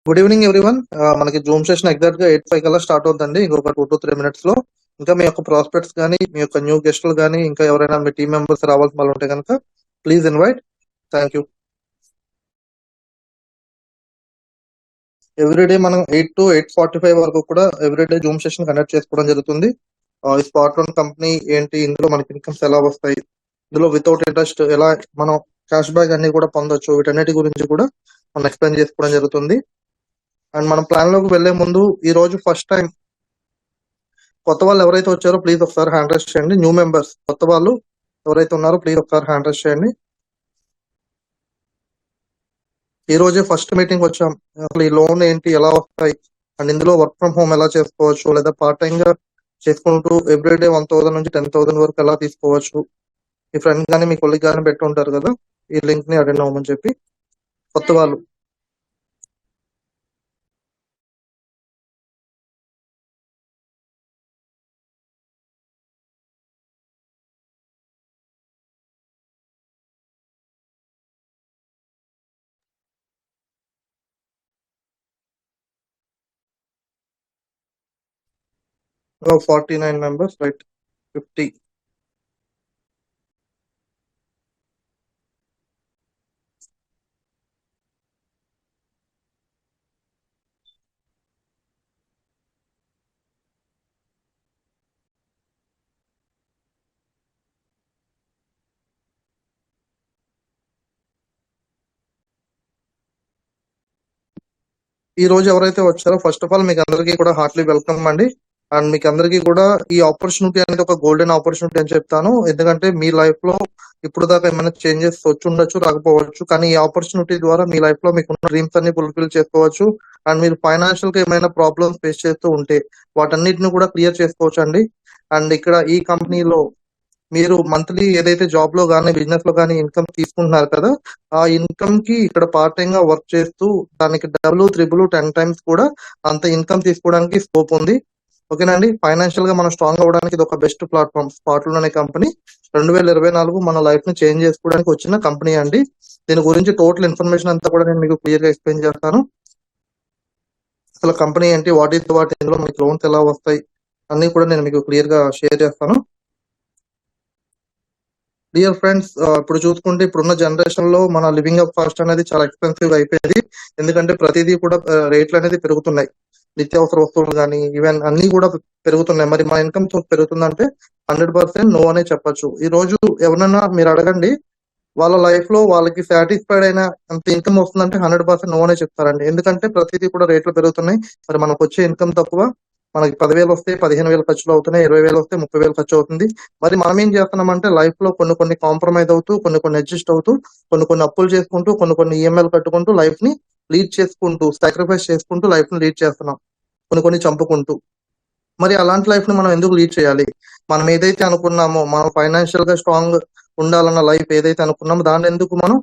Good evening everyone. మనకి Zoom session exact గా 8:05 కల్లా స్టార్ట్ అవుతుందండి. ఇంకొక 2 to 3 minutes లో. ఇంకా మీ యొక్క ప్రాస్పెక్ట్స్ కానీ, మీ యొక్క న్యూ గెస్టులు కానీ, ఇంకా ఎవరైనా మీ టీం మెంబర్స్ రావాల్సిన వాళ్ళు ఉంటే కనుక please invite. Thank you. Everyday మనం 8 to 8:45 వరకు కూడా ఎవ్రీడే జూమ్ సెషన్ కండక్ట్ చేసుకోవడం జరుగుతుంది. ఈ స్పాట్ లోన్ కంపెనీ ఏంటి, ఇందులో మనకి ఇన్కమ్స్ ఎలా వస్తాయి, ఇందులో వితౌట్ ఇంట్రెస్ట్ ఎలా మనం క్యాష్ బ్యాక్ అన్ని కూడా పొందొచ్చు, వీటన్నిటి గురించి కూడా మనం ఎక్స్ప్లెయిన్ చేసుకోవడం జరుగుతుంది. అండ్ మనం ప్లాన్ లోకి వెళ్లే ముందు ఈ రోజు ఫస్ట్ టైం కొత్త వాళ్ళు ఎవరైతే వచ్చారో ప్లీజ్ ఒకసారి హ్యాండ్ రైస్ చేయండి. న్యూ మెంబర్స్ కొత్త వాళ్ళు ఎవరైతే ఉన్నారో ప్లీజ్ ఒకసారి హ్యాండ్ రైస్ చేయండి. ఈ రోజే ఫస్ట్ మీటింగ్ వచ్చాం. అసలు ఈ లోన్ ఏంటి, ఎలా వస్తాయి, అండ్ ఇందులో వర్క్ ఫ్రమ్ హోమ్ ఎలా చేసుకోవచ్చు, లేదా పార్ట్ టైం గా చేసుకుంటూ ఎవ్రీడే 1,000 నుంచి 10,000 వరకు ఎలా తీసుకోవచ్చు. మీ ఫ్రెండ్ కానీ మీ కొలిగ్ కానీ పెట్టి ఉంటారు కదా, ఈ లింక్ ని అటెండ్ అవ్వమని చెప్పి. కొత్త వాళ్ళు Oh, 49 members, right? 50. ఈ రోజు ఎవరైతే వచ్చారో ఫస్ట్ ఆఫ్ ఆల్ మీకు అందరికీ కూడా హార్ట్లీ వెల్కమ్ అండి. అండ్ మీకు అందరికీ కూడా ఈ ఆపర్చునిటీ అనేది ఒక గోల్డెన్ ఆపర్చునిటీ అని చెప్తాను. ఎందుకంటే మీ లైఫ్ లో ఇప్పుడు దాకా ఏమైనా చేంజెస్ వచ్చి ఉండొచ్చు, రాకపోవచ్చు, కానీ ఈ ఆపర్చునిటీ ద్వారా మీ లైఫ్ లో మీకు ఉన్న డ్రీమ్స్ అన్ని ఫుల్ఫిల్ చేసుకోవచ్చు. అండ్ మీరు ఫైనాన్షియల్ గా ఏమైనా ప్రాబ్లమ్స్ ఫేస్ చేస్తూ ఉంటే వాటన్నిటిని కూడా క్లియర్ చేసుకోవచ్చు అండి. అండ్ ఇక్కడ ఈ కంపెనీలో మీరు మంత్లీ ఏదైతే జాబ్ లో కానీ బిజినెస్ లో కానీ ఇన్కమ్ తీసుకుంటున్నారు కదా, ఆ ఇన్కమ్ కి ఇక్కడ పార్ట్ టైం గా వర్క్ చేస్తూ దానికి డబుల్, త్రిబుల్, 10 times కూడా అంత ఇన్కమ్ తీసుకోవడానికి స్కోప్ ఉంది. ఓకేనండి. ఫైనాన్షియల్ గా మనం స్ట్రాంగ్ అవ్వడానికి ఇది ఒక బెస్ట్ ప్లాట్ఫామ్. స్పాట్లోన్ అనే కంపెనీ 2024 మన లైఫ్ ని చేంజ్ చేసుకోవడానికి వచ్చిన కంపెనీ అండి. దీని గురించి టోటల్ ఇన్ఫర్మేషన్ అంతా కూడా నేను మీకు క్లియర్ గా ఎక్స్ప్లెయిన్ చేస్తాను. అసలు కంపెనీ ఏంటి, వాట్ ఈస్ వాట్, ఇందులో మీకు లోన్స్ ఎలా వస్తాయి అన్ని కూడా నేను మీకు క్లియర్ గా షేర్ చేస్తాను. డియర్ ఫ్రెండ్స్, ఇప్పుడు చూసుకుంటే ఇప్పుడున్న జనరేషన్ లో మన లివింగ్ అప్ కాస్ట్ అనేది చాలా ఎక్స్పెన్సివ్ అయిపోయింది. ఎందుకంటే ప్రతిదీ కూడా రేట్లు అనేది పెరుగుతున్నాయి. నిత్యావసర వస్తువులు కానీ ఈవెన్ అన్ని కూడా పెరుగుతున్నాయి. మరి మన ఇన్కమ్ సోర్స్ పెరుగుతుందంటే 100% నో అనే చెప్పొచ్చు. ఈ రోజు ఎవరన్నా మీరు అడగండి, వాళ్ళ లైఫ్ లో వాళ్ళకి సాటిస్ఫైడ్ అయిన అంత ఇన్కమ్ వస్తుందంటే 100% నో అనే చెప్తారండి. ఎందుకంటే ప్రతిదీ కూడా రేట్లు పెరుగుతున్నాయి. మరి మనకు వచ్చే ఇన్కమ్ తక్కువ. మనకి 10,000 వస్తే 15,000 ఖర్చులు అవుతున్నాయి, 20,000 వస్తే 30,000 ఖర్చు అవుతుంది. మరి మనం ఏం చేస్తున్నామంటే లైఫ్ లో కొన్ని కాంప్రమైజ్ అవుతూ, కొన్ని అడ్జస్ట్ అవుతూ, కొన్ని అప్పులు చేసుకుంటూ, కొన్ని ఈఎంఐలు కట్టుకుంటూ లైఫ్ ని లీడ్ చేసుకుంటూ, సాక్రిఫైస్ చేసుకుంటూ లైఫ్ ని లీడ్ చేస్తున్నాం, కొన్ని చంపుకుంటూ. మరి అలాంటి లైఫ్ ని మనం ఎందుకు లీడ్ చేయాలి? మనం ఏదైతే అనుకున్నామో, మనం ఫైనాన్షియల్ గా స్ట్రాంగ్ ఉండాలన్న లైఫ్ ఏదైతే అనుకున్నామో దాన్ని ఎందుకు మనం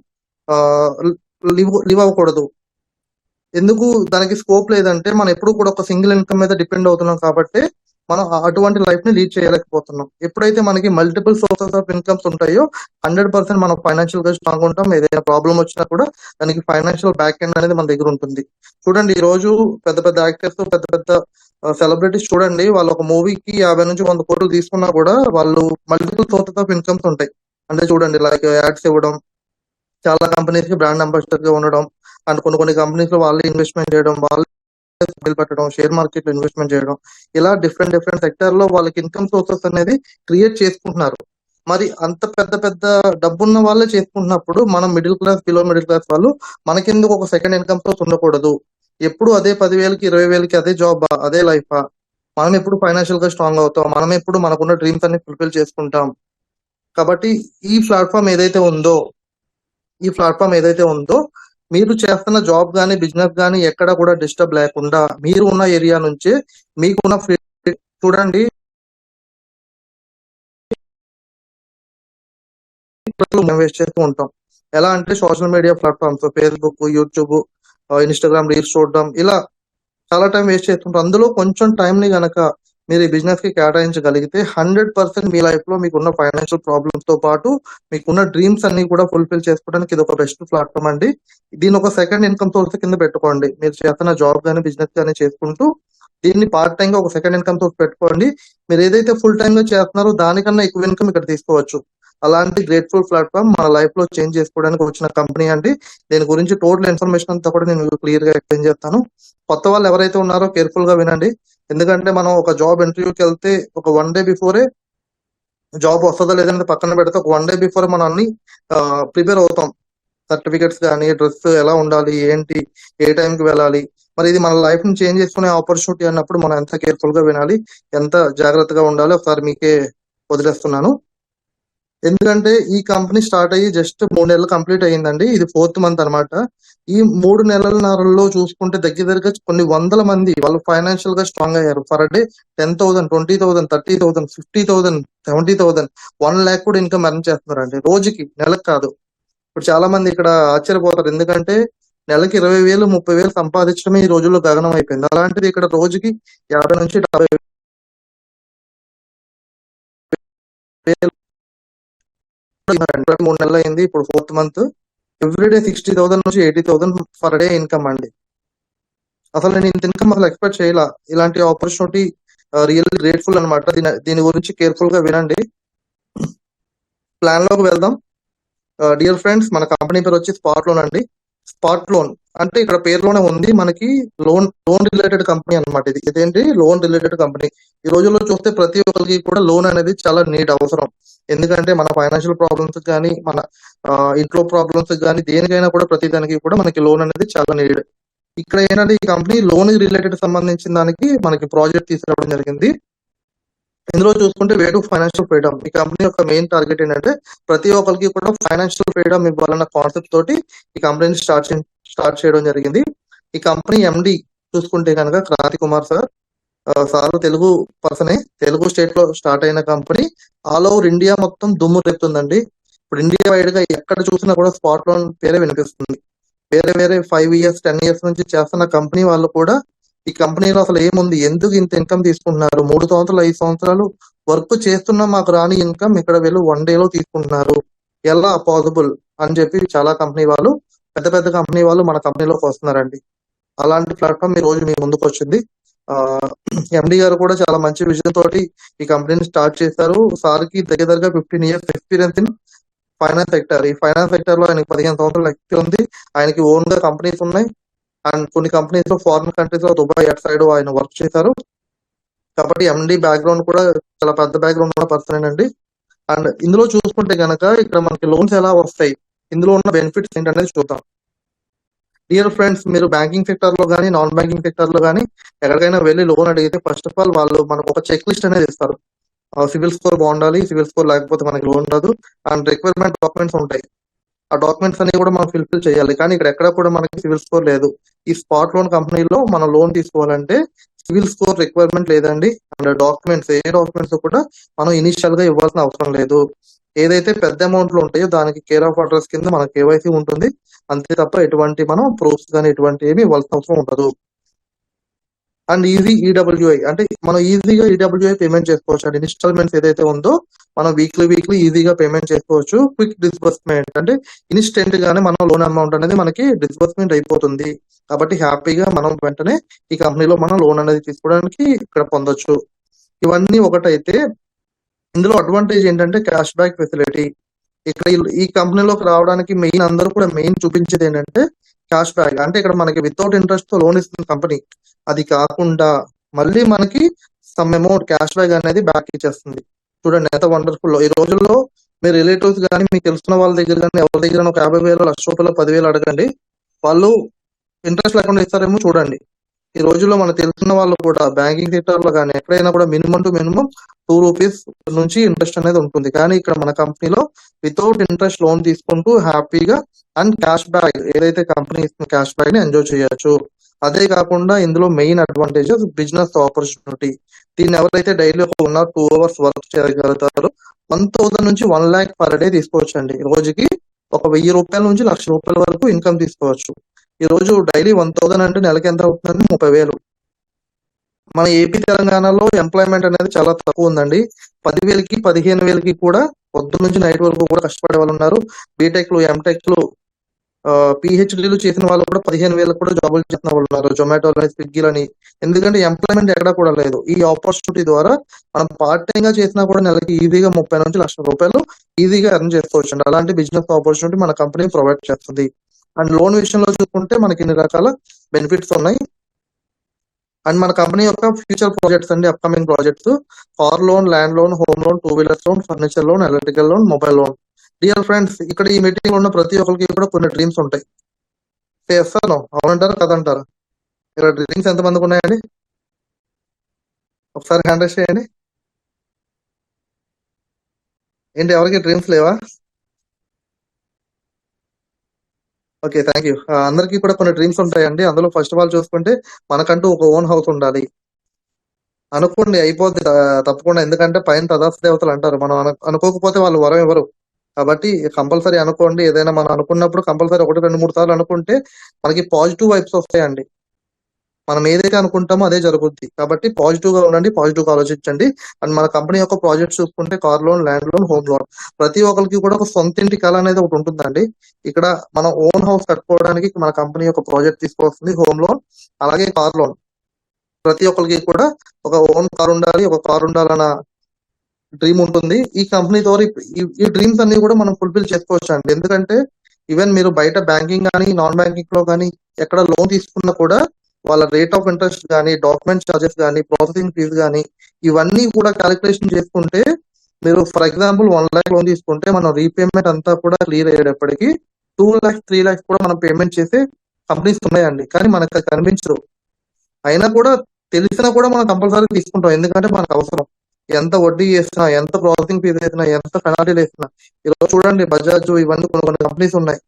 లివ్ అవ్వకూడదు? ఎందుకు దానికి స్కోప్ లేదంటే మనం ఎప్పుడు కూడా ఒక సింగిల్ ఇన్కమ్ మీద డిపెండ్ అవుతున్నాం కాబట్టి మనం అటువంటి లైఫ్ ని లీడ్ చేయలేకపోతున్నాం. ఎప్పుడైతే మనకి మల్టిపుల్ సోర్సెస్ ఆఫ్ ఇన్కమ్స్ ఉంటాయో 100% మనం ఫైనాన్షియల్ గా స్ట్రాంగ్ ఉంటాం. ఏదైనా ప్రాబ్లం వచ్చినా కూడా దానికి ఫైనాన్షియల్ బ్యాక్ ఎండ్ అనేది మన దగ్గర ఉంటుంది. చూడండి, ఈ రోజు పెద్ద పెద్ద యాక్టర్స్, పెద్ద పెద్ద సెలబ్రిటీస్ చూడండి, వాళ్ళు ఒక మూవీకి 50 నుంచి 100 కోట్లు తీసుకున్నా కూడా వాళ్ళు మల్టిపుల్ సోర్సెస్ ఆఫ్ ఇన్కమ్స్ ఉంటాయి. అంటే చూడండి, లైక్ యాడ్స్ ఇవ్వడం, చాలా కంపెనీస్ కి బ్రాండ్ అంబాసిడర్ గా ఉండడం, అండ్ కొన్ని కంపెనీస్ లో వాళ్ళే ఇన్వెస్ట్మెంట్ చేయడం, వాళ్ళే పెట్టడం, షేర్ మార్కెట్ లో ఇన్వెస్ట్మెంట్ చేయడం, ఇలా డిఫరెంట్ సెక్టర్ లో వాళ్ళకి ఇన్కమ్ సోర్సెస్ అనేది క్రియేట్ చేసుకుంటున్నారు. మరి అంత పెద్ద పెద్ద డబ్బున్న వాళ్ళే చేసుకుంటున్నప్పుడు మనం middle class, below middle class వాళ్ళు మనకెందుకు ఒక సెకండ్ ఇన్కమ్ సోర్స్ ఉండకూడదు? ఎప్పుడు అదే 10,000కి 20,000కి అదే జాబ్, అదే లైఫ్? మనం ఎప్పుడు ఫైనాన్షియల్ గా స్ట్రాంగ్ అవుతాం, మనం ఎప్పుడు మనకున్న డ్రీమ్స్ అన్ని ఫుల్ఫిల్ చేసుకుంటాం. కాబట్టి ఈ ప్లాట్ఫామ్ ఏదైతే ఉందో ఈ ప్లాట్ఫామ్ ఏదైతే ఉందో మీరు చేస్తున్న జాబ్ గానీ, బిజినెస్ గానీ ఎక్కడ కూడా డిస్టర్బ్ లేకుండా మీరు ఉన్న ఏరియా నుంచే మీకున్న చూడండి, ఇన్వెస్ట్ చేస్తూ ఉంటాం. ఎలా అంటే social media platforms, Facebook, YouTube, Instagram reels చూడడం, ఇలా చాలా టైం వేస్ట్ చేస్తుంటాం. అందులో కొంచెం టైం ని గనక మీరు ఈ బిజినెస్ కి కేటాయించగలిగితే 100% మీ లైఫ్ లో మీకున్న ఫైనాన్షియల్ ప్రాబ్లమ్స్ తో పాటు మీకున్న డ్రీమ్స్ అన్ని కూడా ఫుల్ఫిల్ చేసుకోవడానికి ఇది ఒక బెస్ట్ ప్లాట్ఫామ్ అండి. దీని ఒక సెకండ్ ఇన్కమ్ సోర్స్ కింద పెట్టుకోండి. మీరు చేస్తున్న జాబ్ కానీ బిజినెస్ కానీ చేసుకుంటూ దీన్ని పార్ట్ టైం గా ఒక సెకండ్ ఇన్కమ్ సోర్స్ పెట్టుకోండి. మీరు ఏదైతే ఫుల్ టైం గా చేస్తున్నారో దానికన్నా ఎక్కువ ఇన్కమ్ ఇక్కడ తీసుకోవచ్చు. అలాంటి గ్రేట్ఫుల్ ప్లాట్ఫామ్ మన లైఫ్ లో చేంజ్ చేసుకోవడానికి వచ్చిన కంపెనీ అండి. దీని గురించి టోటల్ ఇన్ఫర్మేషన్ అంతా కూడా నేను క్లియర్ గా ఎక్స్ప్లెయిన్ చేస్తాను. కొత్త వాళ్ళు ఎవరైతే ఉన్నారో కేర్ఫుల్ గా వినండి. ఎందుకంటే మనం ఒక జాబ్ ఇంటర్వ్యూకి వెళ్తే ఒక 1 డే బిఫోరే జాబ్ వస్తుందా లేదంటే పక్కన పెడితే ఒక 1 డే బిఫోర్ మనం అన్ని ప్రిపేర్ అవుతాం. సర్టిఫికెట్స్ కానీ, డ్రెస్ ఎలా ఉండాలి, ఏంటి, ఏ టైంకి వెళ్ళాలి. మరి ఇది మన లైఫ్ ని చేంజ్ చేసుకునే ఆపర్చునిటీ అన్నప్పుడు మనం ఎంత కేర్ఫుల్ గా వినాలి, ఎంత జాగ్రత్తగా ఉండాలి ఒకసారి మీకే వదిలేస్తున్నాను. ఎందుకంటే ఈ కంపెనీ స్టార్ట్ అయ్యి జస్ట్ 3 నెలలు కంప్లీట్ అయ్యిందండి. ఇది 4th మంత్ అన్నమాట. ఈ 3 నెలలన్నరలో చూసుకుంటే దగ్గరగా కొన్ని వందల మంది వాళ్ళు ఫైనాన్షియల్ గా స్ట్రాంగ్ అయ్యారు. ఫర్ డే 10,000, 20,000, 30,000, 50,000, 70,000, 1 lakh కూడా ఇన్కమ్ ఎర్న్ చేస్తున్నారండి రోజుకి, నెలకు కాదు. ఇప్పుడు చాలా మంది ఇక్కడ ఆశ్చర్యపోతారు. ఎందుకంటే నెలకి 20,000, 30,000 సంపాదించడమే ఈ రోజుల్లో గగనం అయిపోయింది. అలాంటిది ఇక్కడ రోజుకి 50 నుంచి 70,000 3 నెలలు అయింది. ఇప్పుడు 4th మంత్. ఎవ్రీడే 60,000 నుంచి 80,000 పర్ డే ఇన్కమ్ అండి. అసలు నేను ఇంత ఇన్కమ్ అసలు ఎక్స్పెక్ట్ చేయాల. ఇలాంటి ఆపర్చునిటీ రియల్ గ్రేట్ఫుల్ అనమాట. దీని గురించి కేర్ఫుల్ గా వినండి. ప్లాన్ లోకి వెళ్దాం. డియర్ ఫ్రెండ్స్, మన కంపెనీ పేరు వచ్చి స్పాట్ లోన్ అండి. స్పాట్ లోన్ అంటే ఇక్కడ పేరులోనే ఉంది మనకి లోన్ రిలేటెడ్ కంపెనీ అనమాట. ఇదేంటి లోన్ రిలేటెడ్ కంపెనీ. ఈ రోజుల్లో చూస్తే ప్రతి ఒక్కరికి కూడా లోన్ అనేది చాలా నీడ్ అవసరం. ఎందుకంటే మన ఫైనాన్షియల్ ప్రాబ్లమ్స్ కానీ, మన ఇంట్లో ప్రాబ్లమ్స్ కానీ, దేనికైనా కూడా ప్రతి దానికి కూడా మనకి లోన్ అనేది చాలా నీడ్. ఇక్కడ ఏంటంటే ఈ కంపెనీ లోన్ రిలేటెడ్ సంబంధించిన దానికి మనకి ప్రాజెక్ట్ తీసుకురావడం జరిగింది. ఇందులో చూసుకుంటే వే టు ఫైనాన్షియల్ ఫ్రీడమ్. ఈ కంపెనీ యొక్క మెయిన్ టార్గెట్ ఏంటంటే ప్రతి ఒక్కరికి కూడా ఫైనాన్షియల్ ఫ్రీడమ్ ఇవ్వాలన్న కాన్సెప్ట్ తోటి ఈ కంపెనీని స్టార్ట్ చేయడం జరిగింది. ఈ కంపెనీ ఎండి చూసుకుంటే కనుక క్రాంతి కుమార్ సార్. సార్ తెలుగు పర్సనే. తెలుగు స్టేట్ లో స్టార్ట్ అయిన కంపెనీ ఆల్ ఓవర్ ఇండియా మొత్తం దుమ్ము రేపుతుందండి. ఇప్పుడు ఇండియా వైడ్ గా ఎక్కడ చూసినా కూడా స్పాట్ లోన్ పేరే వినిపిస్తుంది. వేరే 5 years 10 years నుంచి చేస్తున్న కంపెనీ వాళ్ళు కూడా ఈ కంపెనీలో అసలు ఏముంది, ఎందుకు ఇంత ఇన్కమ్ తీసుకుంటున్నారు, 3 సంవత్సరాలు 5 సంవత్సరాలు వర్క్ చేస్తున్నా మాకు రాని ఇన్కమ్ ఇక్కడ వీళ్ళు 1 day లో తీసుకుంటున్నారు, ఎలా పాసిబుల్ అని చెప్పి చాలా కంపెనీ వాళ్ళు, పెద్ద కంపెనీ వాళ్ళు మన కంపెనీలోకి వస్తున్నారండి. అలాంటి ప్లాట్ఫామ్ ఈ రోజు మీ ముందుకు వచ్చింది. ఎండి గారు కూడా చాలా మంచి విజన్ తోటి ఈ కంపెనీని స్టార్ట్ చేశారు. సార్కి దగ్గరగా 15 years experience in finance sector. ఈ ఫైనాన్స్ సెక్టర్ లో ఆయనకి 15 సంవత్సరాల ఎక్స్పీరియన్స్ ఉంది. ఆయనకి ఓన్ గా కంపెనీస్ ఉన్నాయి. అండ్ కొన్ని కంపెనీస్ లో ఫారిన్ కంట్రీస్ లో దుబాయ్ అటు సైడ్ ఆయన వర్క్ చేశారు. కాబట్టి ఎండి బ్యాక్గ్రౌండ్ కూడా చాలా పెద్ద బ్యాక్గ్రౌండ్ ఉన్న పర్సన్ అండి. అండ్ ఇందులో చూసుకుంటే కనుక ఇక్కడ మనకి లోన్స్ ఎలా వస్తాయి, ఇందులో ఉన్న బెనిఫిట్స్ ఏంటనేది చూద్దాం. డియర్ ఫ్రెండ్స్, మీరు బ్యాంకింగ్ సెక్టర్ లో కానీ, నాన్ బ్యాంకింగ్ సెక్టర్ లో కానీ ఎక్కడికైనా వెళ్ళి లోన్ అడిగితే ఫస్ట్ ఆఫ్ ఆల్ వాళ్ళు మనకు ఒక చెక్ లిస్ట్ అనేది ఇస్తారు. సివిల్ స్కోర్ బాగుండాలి, సివిల్ స్కోర్ లేకపోతే మనకి లోన్ రాదు. అండ్ రిక్వైర్మెంట్ డాక్యుమెంట్స్ ఉంటాయి. ఆ డాక్యుమెంట్స్ అన్ని కూడా మనం ఫిల్ఫిల్ చేయాలి. కానీ ఇక్కడ ఎక్కడ కూడా మనకి సివిల్ స్కోర్ లేదు. ఈ స్పాట్ లోన్ కంపెనీలో మనం లోన్ తీసుకోవాలంటే సివిల్ స్కోర్ రిక్వైర్మెంట్ లేదండి. అండ్ డాక్యుమెంట్స్ ఏ డాక్యుమెంట్స్ కూడా మనం ఇనిషియల్ గా ఇవ్వాల్సిన అవసరం లేదు. ఏదైతే పెద్ద అమౌంట్లు ఉంటాయో దానికి కేర్ ఆఫ్ అడ్రస్ కింద మన కేవైసీ ఉంటుంది. అంతే తప్ప ఎటువంటి మనం ప్రూఫ్స్ కానీ ఎటువంటి ఏమి ఇవ్వాల్సిన అవసరం ఉండదు. అండ్ ఈజీ ఈడబ్ల్యూఐ అంటే మనం ఈజీగా ఈడబ్ల్యూఐ పేమెంట్ చేసుకోవచ్చు అండి. ఇన్స్టాల్మెంట్స్ ఏదైతే ఉందో మనం వీక్లీ ఈజీగా పేమెంట్ చేసుకోవచ్చు. క్విక్ డిస్బర్స్మెంట్ అంటే ఇన్స్టెంట్ గానే మనం లోన్ అమౌంట్ అనేది మనకి డిస్బర్స్మెంట్ అయిపోతుంది. కాబట్టి హ్యాపీగా మనం వెంటనే ఈ కంపెనీలో మనం లోన్ అనేది తీసుకోవడానికి ఇక్కడ పొందొచ్చు. ఇవన్నీ ఒకటైతే ఇందులో అడ్వాంటేజ్ ఏంటంటే క్యాష్ బ్యాక్ ఫెసిలిటీ. ఇక్కడ ఈ కంపెనీలోకి రావడానికి మెయిన్ అందరూ కూడా మెయిన్ చూపించేది ఏంటంటే క్యాష్ బ్యాక్. అంటే ఇక్కడ మనకి వితౌట్ ఇంట్రెస్ట్ తో లోన్ ఇస్తుంది కంపెనీ. అది కాకుండా మళ్ళీ మనకి సమ్ అమౌంట్ క్యాష్ బ్యాక్ అనేది బ్యాక్ ఇచ్చేస్తుంది. చూడండి ఎంత వండర్ఫుల్. ఈ రోజుల్లో మీ రిలేటివ్స్ కానీ, మీకు తెలుసుకున్న వాళ్ళ దగ్గర కానీ, ఎవరి దగ్గర ఒక 50,000, 1,00,000, 10,000 అడగండి, వాళ్ళు ఇంట్రెస్ట్ లేకుండా ఇస్తారేమో చూడండి. ఈ రోజుల్లో మనకు తెలుసున్న వాళ్ళు కూడా బ్యాంకింగ్ సెక్టర్ లో కానీ ఎక్కడైనా కూడా మినిమం టు మినిమం 2 రూపీస్ నుంచి ఇంట్రెస్ట్ అనేది ఉంటుంది. కానీ ఇక్కడ మన కంపెనీలో వితౌట్ ఇంట్రెస్ట్ లోన్ తీసుకుంటూ హ్యాపీగా అండ్ క్యాష్ బ్యాక్ ఏదైతే కంపెనీ ఇస్తున్న క్యాష్ బ్యాక్ ని ఎంజాయ్ చేయొచ్చు. అదే కాకుండా ఇందులో మెయిన్ అడ్వాంటేజెస్ బిజినెస్ ఆపర్చునిటీ. దీన్ని ఎవరైతే డైలీ ఒక 1 or 2 hours వర్క్ చేయగలుగుతారో 1,000 నుంచి 1 lakh పర్ డే తీసుకోవచ్చు అండి. రోజుకి ఒక 1,000 రూపాయల నుంచి 1,00,000 రూపాయల వరకు ఇన్కమ్ తీసుకోవచ్చు. ఈ రోజు డైలీ 1,000 అంటే నెలకి ఎంత అవుతుందంటే 30,000. మన ఏపీ తెలంగాణలో ఎంప్లాయ్మెంట్ అనేది చాలా తక్కువ ఉందండి. 10,000కి 15,000కి కూడా పొద్దు నుంచి నైట్ వరకు కూడా కష్టపడే వాళ్ళు ఉన్నారు. బీటెక్లు, ఎంటెక్లు, పిహెచ్డీలు చేసిన వాళ్ళు కూడా 15,000 కూడా జాబులు చేసిన వాళ్ళు ఉన్నారు. జొమాటోలని, స్విగ్గీలని. ఎందుకంటే ఎంప్లాయ్మెంట్ ఎక్కడ కూడా లేదు. ఈ ఆపర్చునిటీ ద్వారా మనం పార్ట్ టైం గా చేసినా కూడా నెలకి ఈజీగా 30 నుంచి ₹1,00,000 ఈజీగా ఎర్న్ చేసుకోవచ్చు అండి. అలాంటి బిజినెస్ ఆపర్చునిటీ మన కంపెనీ ప్రొవైడ్ చేస్తుంది. అండ్ లోన్ విషయంలో చూసుకుంటే మనకి ఇన్ని రకాల బెనిఫిట్స్ ఉన్నాయి. అండ్ మన కంపెనీ యొక్క ఫ్యూచర్ ప్రాజెక్ట్స్ అండి, upcoming projects: car loan, land loan, home loan, 2 wheelers loan, furniture loan, electrical loan, mobile loan. Dear friends, ఇక్కడ ఈ మీటింగ్ ఉన్న ప్రతి ఒక్కరికి కూడా కొన్ని డ్రీమ్స్ ఉంటాయి. చేస్తాను, అవునంటారా కదంటారా? ఇక్కడ డ్రీమ్స్ ఎంతమందికి ఉన్నాయండి? ఒకసారి హ్యాండ్ రైస్ చేయండి. ఏంటి, ఎవరికి డ్రీమ్స్ లేవా? Okay, thank you. అందరికీ కూడా కొన్ని డ్రీమ్స్ ఉంటాయండి. అందులో ఫస్ట్ ఆఫ్ ఆల్ చూసుకుంటే మనకంటూ ఒక ఓన్ హౌస్ ఉండాలి. అనుకోండి, అయిపోద్ది తప్పకుండా. ఎందుకంటే పైన తదాస్తు దేవతలు అంటారు. మనం అనుకోకపోతే వాళ్ళు వరం ఇవ్వరు. కాబట్టి కంపల్సరీ అనుకోండి. ఏదైనా మనం అనుకున్నప్పుడు కంపల్సరీ 1, 2, 3 సార్లు అనుకుంటే మనకి పాజిటివ్ వైబ్స్ వస్తాయండి. మనం ఏదైతే అనుకుంటామో అదే జరుగుద్ది. కాబట్టి పాజిటివ్ గా ఉండండి, పాజిటివ్ గా ఆలోచించండి. అండ్ మన కంపెనీ యొక్క ప్రాజెక్ట్స్ చూసుకుంటే car loan, land loan, home loan. ప్రతి ఒక్కరికి కూడా ఒక సొంత ఇంటి కళ అనేది ఒకటి ఉంటుందండి. ఇక్కడ మన ఓన్ హౌస్ కట్టుకోవడానికి మన కంపెనీ యొక్క ప్రాజెక్ట్ తీసుకొస్తుంది హోమ్ లోన్, అలాగే కార్ లోన్. ప్రతి ఒక్కరికి కూడా ఒక ఓన్ కార్ ఉండాలి, ఒక కార్ ఉండాలన్న డ్రీమ్ ఉంటుంది. ఈ కంపెనీ ద్వారా ఈ డ్రీమ్స్ అన్ని కూడా మనం ఫుల్ఫిల్ చేసుకోవచ్చు అండి. ఎందుకంటే ఈవెన్ మీరు బయట బ్యాంకింగ్ కానీ, నాన్ బ్యాంకింగ్ లో కానీ ఎక్కడ లోన్ తీసుకున్నా కూడా వాళ్ళ రేట్ ఆఫ్ ఇంట్రెస్ట్ కానీ, డాక్యుమెంట్ ఛార్జెస్ కానీ, ప్రాసెసింగ్ ఫీజు కానీ, ఇవన్నీ కూడా క్యాలిక్యులేషన్ చేసుకుంటే మీరు ఫర్ ఎగ్జాంపుల్ 1 lakh లోన్ తీసుకుంటే మనం రీపేమెంట్ అంతా కూడా క్లియర్ అయ్యేటప్పటికి 2 lakhs, 3 lakhs కూడా మనం పేమెంట్ చేసే కంపెనీస్ ఉన్నాయండి. కానీ మనకు అది కనిపించరు. అయినా కూడా తెలిసినా కూడా మనం కంపల్సరీ తీసుకుంటాం. ఎందుకంటే మనకు అవసరం. ఎంత వడ్డీ వేసినా, ఎంత ప్రాసెసింగ్ ఫీజు వేసినా, ఎంత పెనాల్టీలు వేసినా. ఈరోజు చూడండి, బజాజ్ ఇవన్నీ కొన్ని కంపెనీస్ ఉన్నాయి.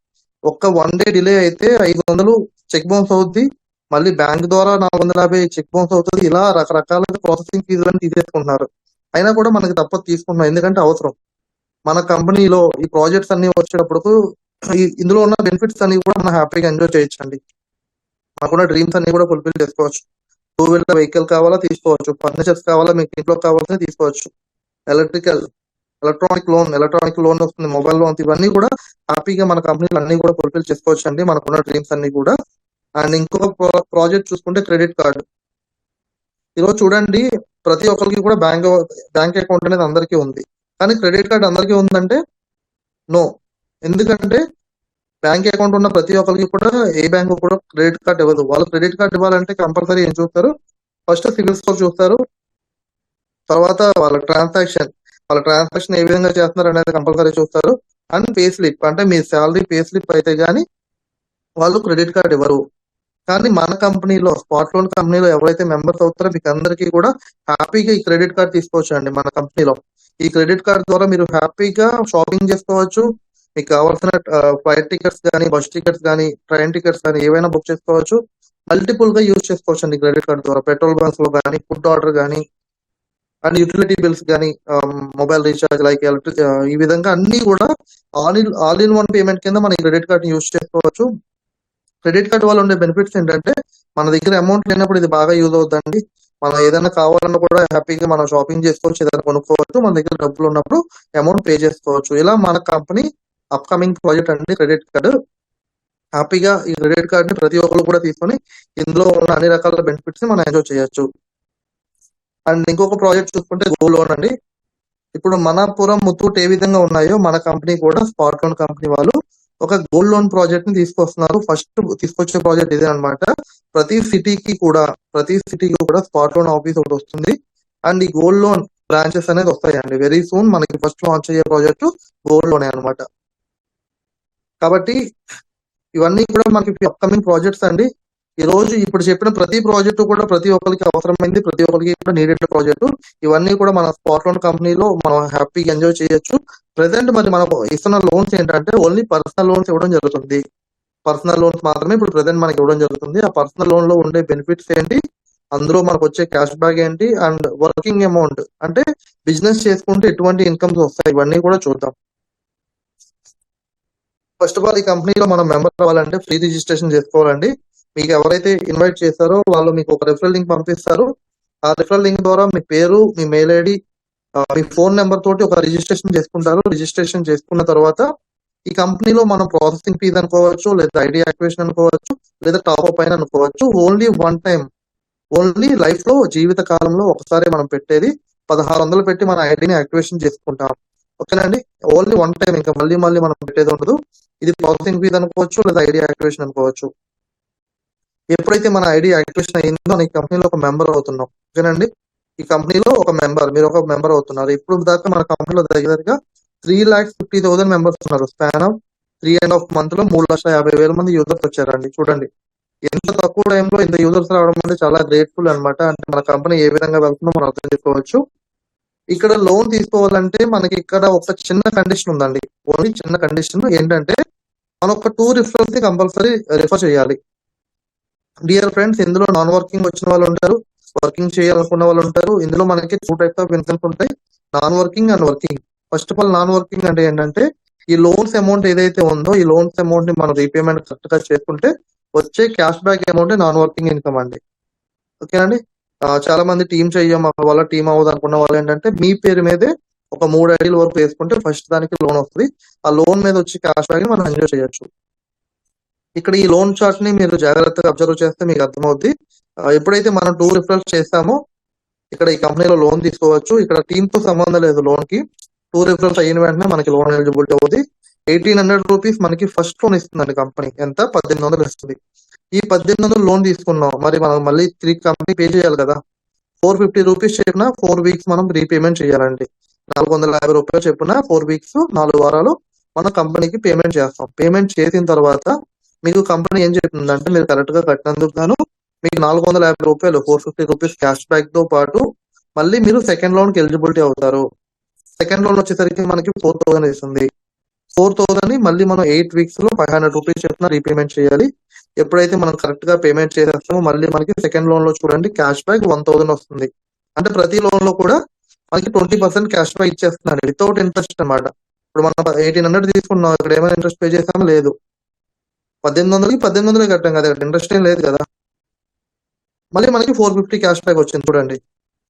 ఒక్క 1 day డిలే అయితే 500 చెక్ బౌన్స్ అవుద్ది. మళ్ళీ బ్యాంక్ ద్వారా 450 చెక్ బౌన్స్ అవుతుంది. ఇలా రకరకాలుగా ప్రాసెసింగ్ ఫీజులను తీసేసుకుంటున్నారు. అయినా కూడా మనకి తప్పదు, తీసుకుంటున్నాం. ఎందుకంటే అవసరం. మన కంపెనీలో ఈ ప్రాజెక్ట్స్ అన్ని వచ్చేటప్పుడు ఇందులో ఉన్న బెనిఫిట్స్ అన్ని కూడా మనం హ్యాపీగా ఎంజాయ్ చేయొచ్చండి. మనకున్న డ్రీమ్స్ అన్ని కూడా ఫుల్ఫిల్ చేసుకోవచ్చు. 2 వీలర్ వెహికల్ కావాలా తీసుకోవచ్చు, ఫర్నిచర్స్ కావాలా, మీకు ఇంట్లో కావాల్సిన తీసుకోవచ్చు, ఎలక్ట్రానిక్ లోన్ వస్తుంది, మొబైల్ లోన్స్, ఇవన్నీ కూడా హ్యాపీగా మన కంపెనీలు అన్ని కూడా ఫుల్ఫిల్ చేసుకోవచ్చు అండి, మనకున్న డ్రీమ్స్ అన్ని కూడా. అండ్ ఇంకొక ప్రాజెక్ట్ చూసుకుంటే క్రెడిట్ కార్డు. ఈరోజు చూడండి, ప్రతి ఒక్కరికి కూడా బ్యాంక్ అకౌంట్ అనేది అందరికీ ఉంది. కానీ క్రెడిట్ కార్డ్ అందరికీ ఉందంటే నో. ఎందుకంటే బ్యాంక్ అకౌంట్ ఉన్న ప్రతి ఒక్కరికి కూడా ఏ బ్యాంకు కూడా క్రెడిట్ కార్డ్ ఇవ్వదు. వాళ్ళు క్రెడిట్ కార్డ్ ఇవ్వాలంటే కంపల్సరీ ఏం చూస్తారు? ఫస్ట్ సిబిల్ స్కోర్ చూస్తారు. తర్వాత వాళ్ళ ట్రాన్సాక్షన్ ఏ విధంగా చేస్తున్నారు అనేది కంపల్సరీ చూస్తారు. అండ్ పే స్లిప్, అంటే మీ శాలరీ పే స్లిప్ అయితే గానీ వాళ్ళు క్రెడిట్ కార్డ్ ఇవ్వరు. కానీ మన కంపెనీలో, స్పాట్ లోన్ కంపెనీలో ఎవరైతే మెంబర్స్ అవుతారో మీకు అందరికీ కూడా హ్యాపీగా ఈ క్రెడిట్ కార్డ్ తీసుకోవచ్చు అండి. మన కంపెనీలో ఈ క్రెడిట్ కార్డ్ ద్వారా మీరు హ్యాపీగా షాపింగ్ చేసుకోవచ్చు. మీకు కావాల్సిన ఫ్లైట్ టికెట్స్ కానీ, బస్ టికెట్స్ కానీ, ట్రైన్ టికెట్స్ కానీ ఏవైనా బుక్ చేసుకోవచ్చు. మల్టిపుల్ గా యూజ్ చేసుకోవచ్చు అండి క్రెడిట్ కార్డ్ ద్వారా. పెట్రోల్ బంక్స్ లో కానీ, ఫుడ్ ఆర్డర్ కానీ, అండ్ యూటిలిటీ బిల్స్ కానీ, మొబైల్ రీఛార్జ్, లైక్ ఎలక్ట్రిక్, ఈ విధంగా అన్ని కూడా ఆల్ ఇన్ వన్ పేమెంట్ కింద మన క్రెడిట్ కార్డ్ యూజ్ చేసుకోవచ్చు. క్రెడిట్ కార్డ్ వల్ల ఉండే బెనిఫిట్స్ ఏంటంటే మన దగ్గర అమౌంట్ లేనప్పుడు ఇది బాగా యూజ్ అవుతుందండి. మనం ఏదైనా కావాలన్నా కూడా హ్యాపీగా మనం షాపింగ్ చేసుకోవచ్చు, ఏదైనా కొనుక్కోవచ్చు. మన దగ్గర డబ్బులు ఉన్నప్పుడు అమౌంట్ పే చేసుకోవచ్చు. ఇలా మన కంపెనీ అప్కమింగ్ ప్రాజెక్ట్ అండి క్రెడిట్ కార్డు. హ్యాపీగా ఈ క్రెడిట్ కార్డ్ ని ప్రతి ఒక్కరు కూడా తీసుకొని ఇందులో ఉన్న అన్ని రకాల బెనిఫిట్స్ ని మనం ఎంజాయ్ చేయొచ్చు. అండ్ ఇంకొక ప్రాజెక్ట్ చూసుకుంటే గోల్డ్ లోన్ అండి. ఇప్పుడు మనపురం, ముత్తూట్ ఏ విధంగా ఉన్నాయో మన కంపెనీ కూడా, స్పాట్ లోన్ కంపెనీ వాళ్ళు ఒక గోల్డ్ లోన్ ప్రాజెక్ట్ ని తీసుకొస్తున్నారు. ఫస్ట్ తీసుకొచ్చే ప్రాజెక్ట్ ఇదే అనమాట. ప్రతి సిటీకి కూడా స్పాట్ లోన్ ఆఫీస్ ఒకటి వస్తుంది. అండ్ ఈ గోల్డ్ లోన్ బ్రాంచెస్ అనేది వస్తాయండి వెరీ సూన్. మనకి ఫస్ట్ లాంచ్ అయ్యే ప్రాజెక్ట్ గోల్డ్ లోనే అనమాట. కాబట్టి ఇవన్నీ కూడా మనకి అప్కమింగ్ ప్రాజెక్ట్స్ అండి. ఈ రోజు ఇప్పుడు చెప్పిన ప్రతి ప్రాజెక్టు కూడా ప్రతి ఒక్కరికి అవసరమైంది, ప్రతి ఒక్కరికి కూడా నీడెడ్ ప్రాజెక్టు. ఇవన్నీ కూడా మన స్పాట్ లోన్ కంపెనీలో మనం హ్యాపీగా ఎంజాయ్ చేయొచ్చు. ప్రెసెంట్ మరి మనం ఇస్తున్న లోన్స్ ఏంటంటే ఓన్లీ పర్సనల్ లోన్స్ ఇవ్వడం జరుగుతుంది. పర్సనల్ లోన్స్ మాత్రమే ఇప్పుడు ప్రెసెంట్ మనకి ఇవ్వడం జరుగుతుంది. ఆ పర్సనల్ లోన్ లో ఉండే బెనిఫిట్స్ ఏంటి, అందులో మనకు వచ్చే క్యాష్ బ్యాక్ ఏంటి, అండ్ వర్కింగ్ అమౌంట్ అంటే బిజినెస్ చేసుకుంటే ఎటువంటి ఇన్కమ్స్ వస్తాయి, ఇవన్నీ కూడా చూద్దాం. ఫస్ట్ ఆఫ్ ఆల్, ఈ కంపెనీలో మనం మెంబర్ అవ్వాలంటే ఫ్రీ రిజిస్ట్రేషన్ చేసుకోవాలండి. మీకు ఎవరైతే ఇన్వైట్ చేస్తారో వాళ్ళు మీకు ఒక రెఫరల్ లింక్ పంపిస్తారు. ఆ రిఫరల్ లింక్ ద్వారా మీ పేరు, మీ మెయిల్ ఐడి, మీ ఫోన్ నెంబర్ తోటి ఒక రిజిస్ట్రేషన్ చేసుకుంటారు. రిజిస్ట్రేషన్ చేసుకున్న తర్వాత ఈ కంపెనీలో మనం ప్రాసెసింగ్ ఫీజ్ అనుకోవచ్చు, లేదా ఐడి యాక్టివేషన్ అనుకోవచ్చు, లేదా టాప్ అప్ అయిన అనుకోవచ్చు. Only one time, only life లో జీవిత కాలంలో ఒకసారి మనం పెట్టేది 1600 పెట్టి మన ఐడిని యాక్టివేషన్ చేసుకుంటాం. ఓకేనండి. ఓన్లీ వన్ టైం, ఇంకా మళ్ళీ మళ్ళీ మనం పెట్టేది ఉండదు. ఇది ప్రాసెసింగ్ ఫీజ్ అనుకోవచ్చు, లేదా ఐడి యాక్టివేషన్ అనుకోవచ్చు. ఎప్పుడైతే మన ఐడి యాక్టివేషన్ అయిందో మన ఈ కంపెనీలో ఒక మెంబర్ అవుతున్నాం. ఓకేనండి. ఈ కంపెనీలో ఒక మెంబర్, మీరు ఒక మెంబర్ అవుతున్నారు. ఇప్పుడు దాకా మన కంపెనీలో దగ్గరగా 3,50,000 మెంబర్స్ ఉన్నారు. స్పాన్ ఆఫ్ 3.5 months లో 3,50,000 మంది యూజర్స్ వచ్చారండి. చూడండి, ఎంత తక్కువ టైంలో ఇంత యూజర్స్ రావడం అంటే చాలా గ్రేట్ఫుల్ అన్నమాట. అంటే మన కంపెనీ ఏ విధంగా వెళ్తుందో మనం అర్థం చేసుకోవచ్చు. ఇక్కడ లోన్ తీసుకోవాలంటే మనకి ఇక్కడ ఒక చిన్న కండిషన్ ఉందండి. ఓన్లీ చిన్న కండిషన్ ఏంటంటే మనం ఒక 2 రిఫరల్స్ ని కంపల్సరీ రిఫర్ చేయాలి. డియర్ ఫ్రెండ్స్, ఇందులో నాన్ వర్కింగ్ వచ్చిన వాళ్ళు ఉంటారు, వర్కింగ్ చేయాలనుకున్న వాళ్ళు ఉంటారు. ఇందులో మనకి 2 టైప్స్ ఆఫ్ ఇన్కమ్స్ ఉంటాయి, non working and working. First of all, non working అంటే ఏంటంటే ఈ లోన్స్ అమౌంట్ ఏదైతే ఉందో ఈ లోన్స్ అమౌంట్ ని మనం రీపేమెంట్ కరెక్ట్ గా చేసుకుంటే వచ్చే cash back amount non working income అండి. ఓకేనండి. చాలా మంది టీం చెయ్యం మా వల్ల టీం అవ్వదు అనుకున్న వాళ్ళు ఏంటంటే మీ పేరు మీదే ఒక 3 ఐడీల వరకు వేసుకుంటే ఫస్ట్ దానికి లోన్ వస్తుంది. ఆ లోన్ మీద వచ్చి క్యాష్ బ్యాక్ మనం ఎంజాయ్ చేయొచ్చు. ఇక్కడ ఈ లోన్ చార్ట్ ని మీరు జాగ్రత్తగా అబ్జర్వ్ చేస్తే మీకు అర్థమవుద్ది. ఎప్పుడైతే మనం 2 రిఫరల్స్ చేస్తామో ఇక్కడ ఈ కంపెనీలో లోన్ తీసుకోవచ్చు. ఇక్కడ టీమ్ తో సంబంధం లేదు లోన్ కి. 2 రిఫరల్స్ అయిన వెంటనే మనకి లోన్ ఎలిజిబిలిటీ అవుతుంది. 1,800 రూపీస్ మనకి ఫస్ట్ లోన్ ఇస్తుందండి కంపెనీ. ఎంత? 1,800 ఇస్తుంది. ఈ 1,800 లోన్ తీసుకున్నాం, మరి మనం మళ్ళీ 3 కంపెనీ పే చేయాలి కదా. 450 రూపీస్ చెప్పిన 4 వీక్స్ మనం రీపేమెంట్ చేయాలండి. 450 రూపాయలు చెప్పిన 4 వీక్స్ 4 వారాలు మన కంపెనీకి పేమెంట్ చేస్తాం. పేమెంట్ చేసిన తర్వాత మీకు కంపెనీ ఏం చెప్తుందంటే మీరు కరెక్ట్ గా కట్టినందుకు గాను మీకు 450 రూపాయలు 450 రూపీస్ క్యాష్ బ్యాక్ తో పాటు మళ్ళీ మీరు సెకండ్ లోన్ కి ఎలిజిబిలిటీ అవుతారు. సెకండ్ లోన్ వచ్చేసరికి మనకి 4,000 ఇస్తుంది. 4,000 ని మళ్ళీ మనం 8 వీక్స్ లో 500 రూపీస్ చెప్పిన రీపేమెంట్ చేయాలి. ఎప్పుడైతే మనం కరెక్ట్ గా పేమెంట్ చేసేస్తామో మళ్ళీ మనకి సెకండ్ లోన్ లో చూడండి క్యాష్ బ్యాక్ 1,000 వస్తుంది. అంటే ప్రతి లోన్ లో కూడా మనకి 20% క్యాష్ బ్యాక్ ఇచ్చేస్తున్నాడు వితౌట్ ఇంట్రెస్ట్ అన్నమాట. ఇప్పుడు మనం 1,800 తీసుకున్నాం, ఇక్కడ ఏమైనా ఇంట్రెస్ట్ పే చేసామో లేదు. 1,800కి 1,800 కట్టాం కదా, ఇక్కడ ఇంట్రెస్ట్ ఏం లేదు కదా. మళ్ళీ మనకి 450 క్యాష్ బ్యాక్ వచ్చింది చూడండి.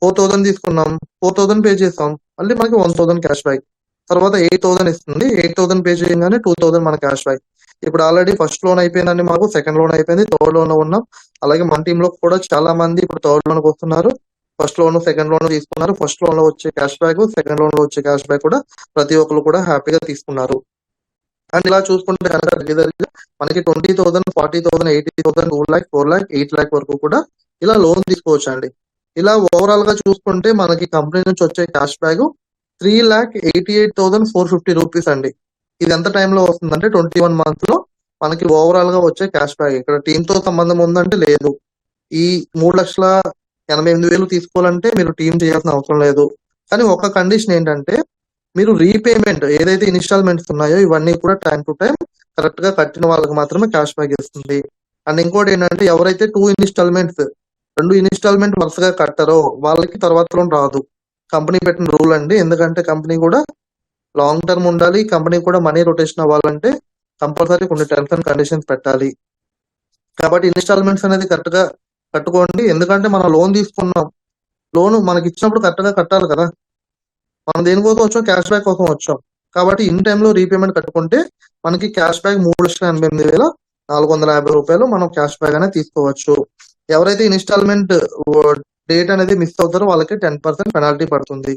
4,000 తీసుకున్నాం, 4,000 పే చేసాం, మళ్ళీ మనకి 1,000 క్యాష్ బ్యాక్. తర్వాత 8,000 ఇస్తుంది. 8,000 పే చేయగానే 2,000 మన క్యాష్ బ్యాక్. ఇప్పుడు ఆల్రెడీ ఫస్ట్ లోన్ అయిపోయిందండి, మాకు సెకండ్ లోన్ అయిపోయింది, థర్డ్ లోన్ లో ఉన్నాం. అలాగే మన టీమ్ లో కూడా చాలా మంది ఇప్పుడు థర్డ్ లోన్ కి వస్తున్నారు. ఫస్ట్ లోన్ సెకండ్ లోన్ తీసుకున్నారు. ఫస్ట్ లోన్ లో వచ్చే క్యాష్ బ్యాక్, సెకండ్ లోన్ లో వచ్చే క్యాష్ బ్యాక్ కూడా ప్రతి ఒక్కరు కూడా హ్యాపీగా తీసుకున్నారు. అండ్ ఇలా చూసుకుంటే కనుక దగ్గర మనకి 20,000, 40,000, 80,000, 2 lakh, 4 lakh, 8 lakh వరకు కూడా ఇలా లోన్ తీసుకోవచ్చు అండి. ఇలా ఓవరాల్ గా చూసుకుంటే మనకి కంపెనీ నుంచి వచ్చే క్యాష్ బ్యాక్ 3,88,450 రూపీస్ అండి. ఇది ఎంత టైంలో వస్తుందంటే 21 months లో మనకి ఓవరాల్ గా వచ్చే క్యాష్ బ్యాక్. ఇక్కడ టీమ్ తో సంబంధం ఉందంటే లేదు. ఈ 3,88,000 తీసుకోవాలంటే మీరు టీం చేయాల్సిన అవసరం లేదు. కానీ ఒక కండిషన్ ఏంటంటే మీరు రీపేమెంట్ ఏదైతే ఇన్స్టాల్మెంట్స్ ఉన్నాయో ఇవన్నీ కూడా టైం టు టైం కరెక్ట్ గా కట్టిన వాళ్ళకి మాత్రమే క్యాష్ బ్యాక్ ఇస్తుంది. అండ్ ఇంకోటి ఏంటంటే ఎవరైతే 2 ఇన్స్టాల్మెంట్స్ 2 ఇన్స్టాల్మెంట్ వరుసగా కట్టారో వాళ్ళకి తర్వాత లోన్ రాదు. కంపెనీ పెట్టిన రూల్ అండి. ఎందుకంటే కంపెనీ కూడా లాంగ్ టర్మ్ ఉండాలి, కంపెనీ కూడా మనీ రొటేషన్ అవ్వాలంటే కంపల్సరీ కొన్ని టర్మ్స్ అండ్ కండిషన్స్ పెట్టాలి. కాబట్టి ఇన్స్టాల్మెంట్స్ అనేది కరెక్ట్ గా కట్టుకోండి. ఎందుకంటే మనం లోన్ తీసుకున్నాం, లోన్ మనకి ఇచ్చినప్పుడు కరెక్ట్ గా కట్టాలి కదా. మనం దేనికోసం వచ్చాం? క్యాష్ బ్యాక్ కోసం వచ్చాం. కాబట్టి ఇన్ టైంలో రీపేమెంట్ కట్టుకుంటే మనకి క్యాష్ బ్యాక్ 3,88,450 రూపాయలు మనం క్యాష్ బ్యాక్ అనేది తీసుకోవచ్చు. ఎవరైతే ఇన్స్టాల్మెంట్ డేట్ అనేది మిస్ అవుతారో వాళ్ళకి 10% పెనాల్టీ పడుతుంది.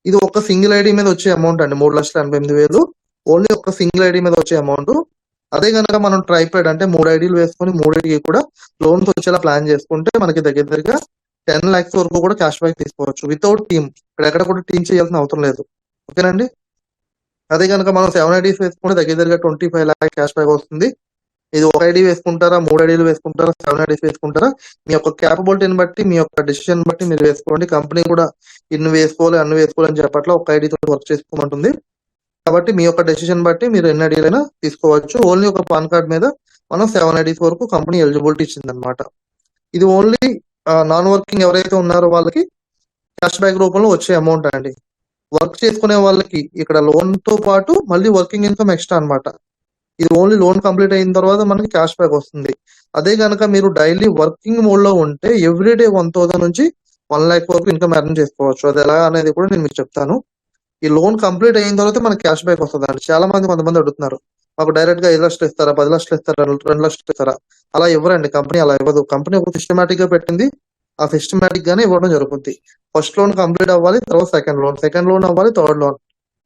ఇది ఒక సింగిల్ ఐడి మీద వచ్చే అమౌంట్ అండి, 3,88,000 ఓన్లీ ఒక సింగిల్ ఐడి మీద వచ్చే అమౌంట్. అదే కనుక మనం ట్రైపాడ్ అంటే 3 ఐడీలు వేసుకొని 3 ఐడికి కూడా లోన్స్ వచ్చేలా ప్లాన్ చేసుకుంటే మనకి దగ్గరగా 10 lakhs వరకు కూడా క్యాష్ బ్యాక్ తీసుకోవచ్చు వితౌట్ టీమ్. ఇక్కడ ఎక్కడ కూడా టీమ్ చేయాల్సిన అవసరం లేదు. ఓకేనండి. అదే కనుక మనం 7 ఐడీస్ వేసుకుంటే దగ్గరగా 25 lakh క్యాష్ బ్యాక్ వస్తుంది. ఇది ఒక ఐడి వేసుకుంటారా, 3 ఐడీలు వేసుకుంటారా, 7 ఐడీస్ వేసుకుంటారా, మీ యొక్క క్యాపబిలిటీని బట్టి మీ యొక్క డెసిషన్ బట్టి మీరు వేసుకోండి. కంపెనీ కూడా ఇన్ని వేసుకోవాలి అన్ని వేసుకోవాలి అని చెప్పట్లా, ఒక ఐడితో వర్క్ చేసుకోమంటుంది. కాబట్టి మీ యొక్క డెసిషన్ బట్టి మీరు ఎన్ని ఐడీలైనా తీసుకోవచ్చు. ఓన్లీ ఒక పాన్ కార్డ్ మీద మనం 7 ఐడీస్ వరకు కంపెనీ ఎలిజిబిలిటీ ఇచ్చింది అనమాట. ఇది ఓన్లీ నాన్ వర్కింగ్ ఎవరైతే ఉన్నారో వాళ్ళకి క్యాష్ బ్యాక్ రూపంలో వచ్చే అమౌంట్ అండి. వర్క్ చేసుకునే వాళ్ళకి ఇక్కడ లోన్ తో పాటు మళ్ళీ వర్కింగ్ ఇన్కమ్ ఎక్స్ట్రా అన్నమాట. ఇది ఓన్లీ లోన్ కంప్లీట్ అయిన తర్వాత మనకి క్యాష్ బ్యాక్ వస్తుంది. అదే కనుక మీరు డైలీ వర్కింగ్ మోడ్ లో ఉంటే ఎవ్రీడే 1,000 నుంచి 1 lakh వరకు ఇన్కమ్ ఎర్న్ చేసుకోవచ్చు. అది ఎలా అనేది కూడా నేను మీకు చెప్తాను. ఈ లోన్ కంప్లీట్ అయిన తర్వాత మనకి క్యాష్ బ్యాక్ వస్తదండి. చాలా మంది కొంతమంది అడుగుతున్నారు. మాకు డైరెక్ట్ గా 5,00,000 ఇస్తారా, 10,00,000 ఇస్తారా, 2,00,000 ఇస్తారా? అలా ఇవ్వరండి. కంపెనీ అలా ఇవ్వదు. కంపెనీ ఒక సిస్టమేటిక్ గా పెట్టింది. ఆ సిస్టమేటిక్ గానే ఇవ్వడం జరుగుతుంది. ఫస్ట్ లోన్ కంప్లీట్ అవ్వాలి, తర్వాత సెకండ్ లోన్ అవ్వాలి, థర్డ్ లోన్.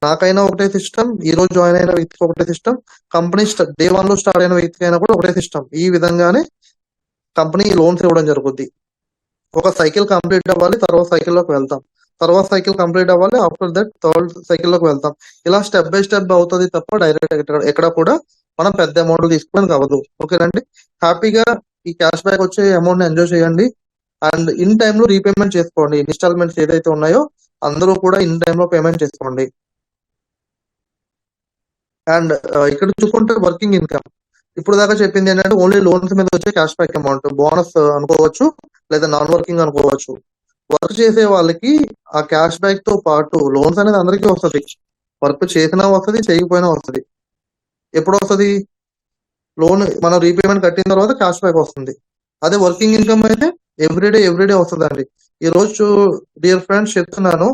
నాకైనా ఒకటే సిస్టమ్, ఈ రోజు జాయిన్ అయిన వ్యక్తికి ఒకటే సిస్టమ్, కంపెనీ డే 1 లో స్టార్ట్ అయిన వ్యక్తికి అయినా కూడా ఒకటే సిస్టమ్. ఈ విధంగానే కంపెనీ లోన్స్ ఇవ్వడం జరుగుద్ది. ఒక సైకిల్ కంప్లీట్ అవ్వాలి, తర్వాత సైకిల్ లోకి వెళ్తాం. తర్వాత సైకిల్ కంప్లీట్ అవ్వాలి, ఆఫ్టర్ దట్ థర్డ్ సైకిల్ లోకి వెళ్తాం. ఇలా స్టెప్ బై స్టెప్ అవుతుంది తప్ప డైరెక్ట్ ఎక్కడ కూడా మనం పెద్ద అమౌంట్ తీసుకోవడానికి అవ్వదు. ఓకేనండి. హ్యాపీగా ఈ క్యాష్ బ్యాక్ వచ్చే అమౌంట్ ని ఎంజాయ్ చేయండి. అండ్ ఇన్ టైమ్ లో రీపేమెంట్ చేసుకోండి. ఇన్స్టాల్మెంట్స్ ఏదైతే ఉన్నాయో అందరూ కూడా ఇన్ టైమ్ లో పేమెంట్ చేసుకోండి. అండ్ ఇక్కడ చూసుకుంటే వర్కింగ్ ఇన్కమ్, ఇప్పుడు దాకా చెప్పింది ఏంటంటే ఓన్లీ లోన్స్ మీద వచ్చే క్యాష్ బ్యాక్ అమౌంట్, బోనస్ అనుకోవచ్చు, లేదా నాన్ వర్కింగ్ అనుకోవచ్చు. వర్క్ చేసే వాళ్ళకి ఆ క్యాష్ బ్యాక్ తో పాటు లోన్స్ అనేది అందరికీ వస్తుంది. వర్క్ చేసినా వస్తుంది, చేయకపోయినా వస్తుంది. ఎప్పుడు వస్తుంది? లోన్ మనం రీపేమెంట్ కట్టిన తర్వాత క్యాష్ బ్యాక్ వస్తుంది. అదే వర్కింగ్ ఇన్కమ్ అయితే ఎవ్రీడే వస్తుంది అండి. ఈ రోజు డియర్ ఫ్రెండ్స్ చెప్తున్నాను,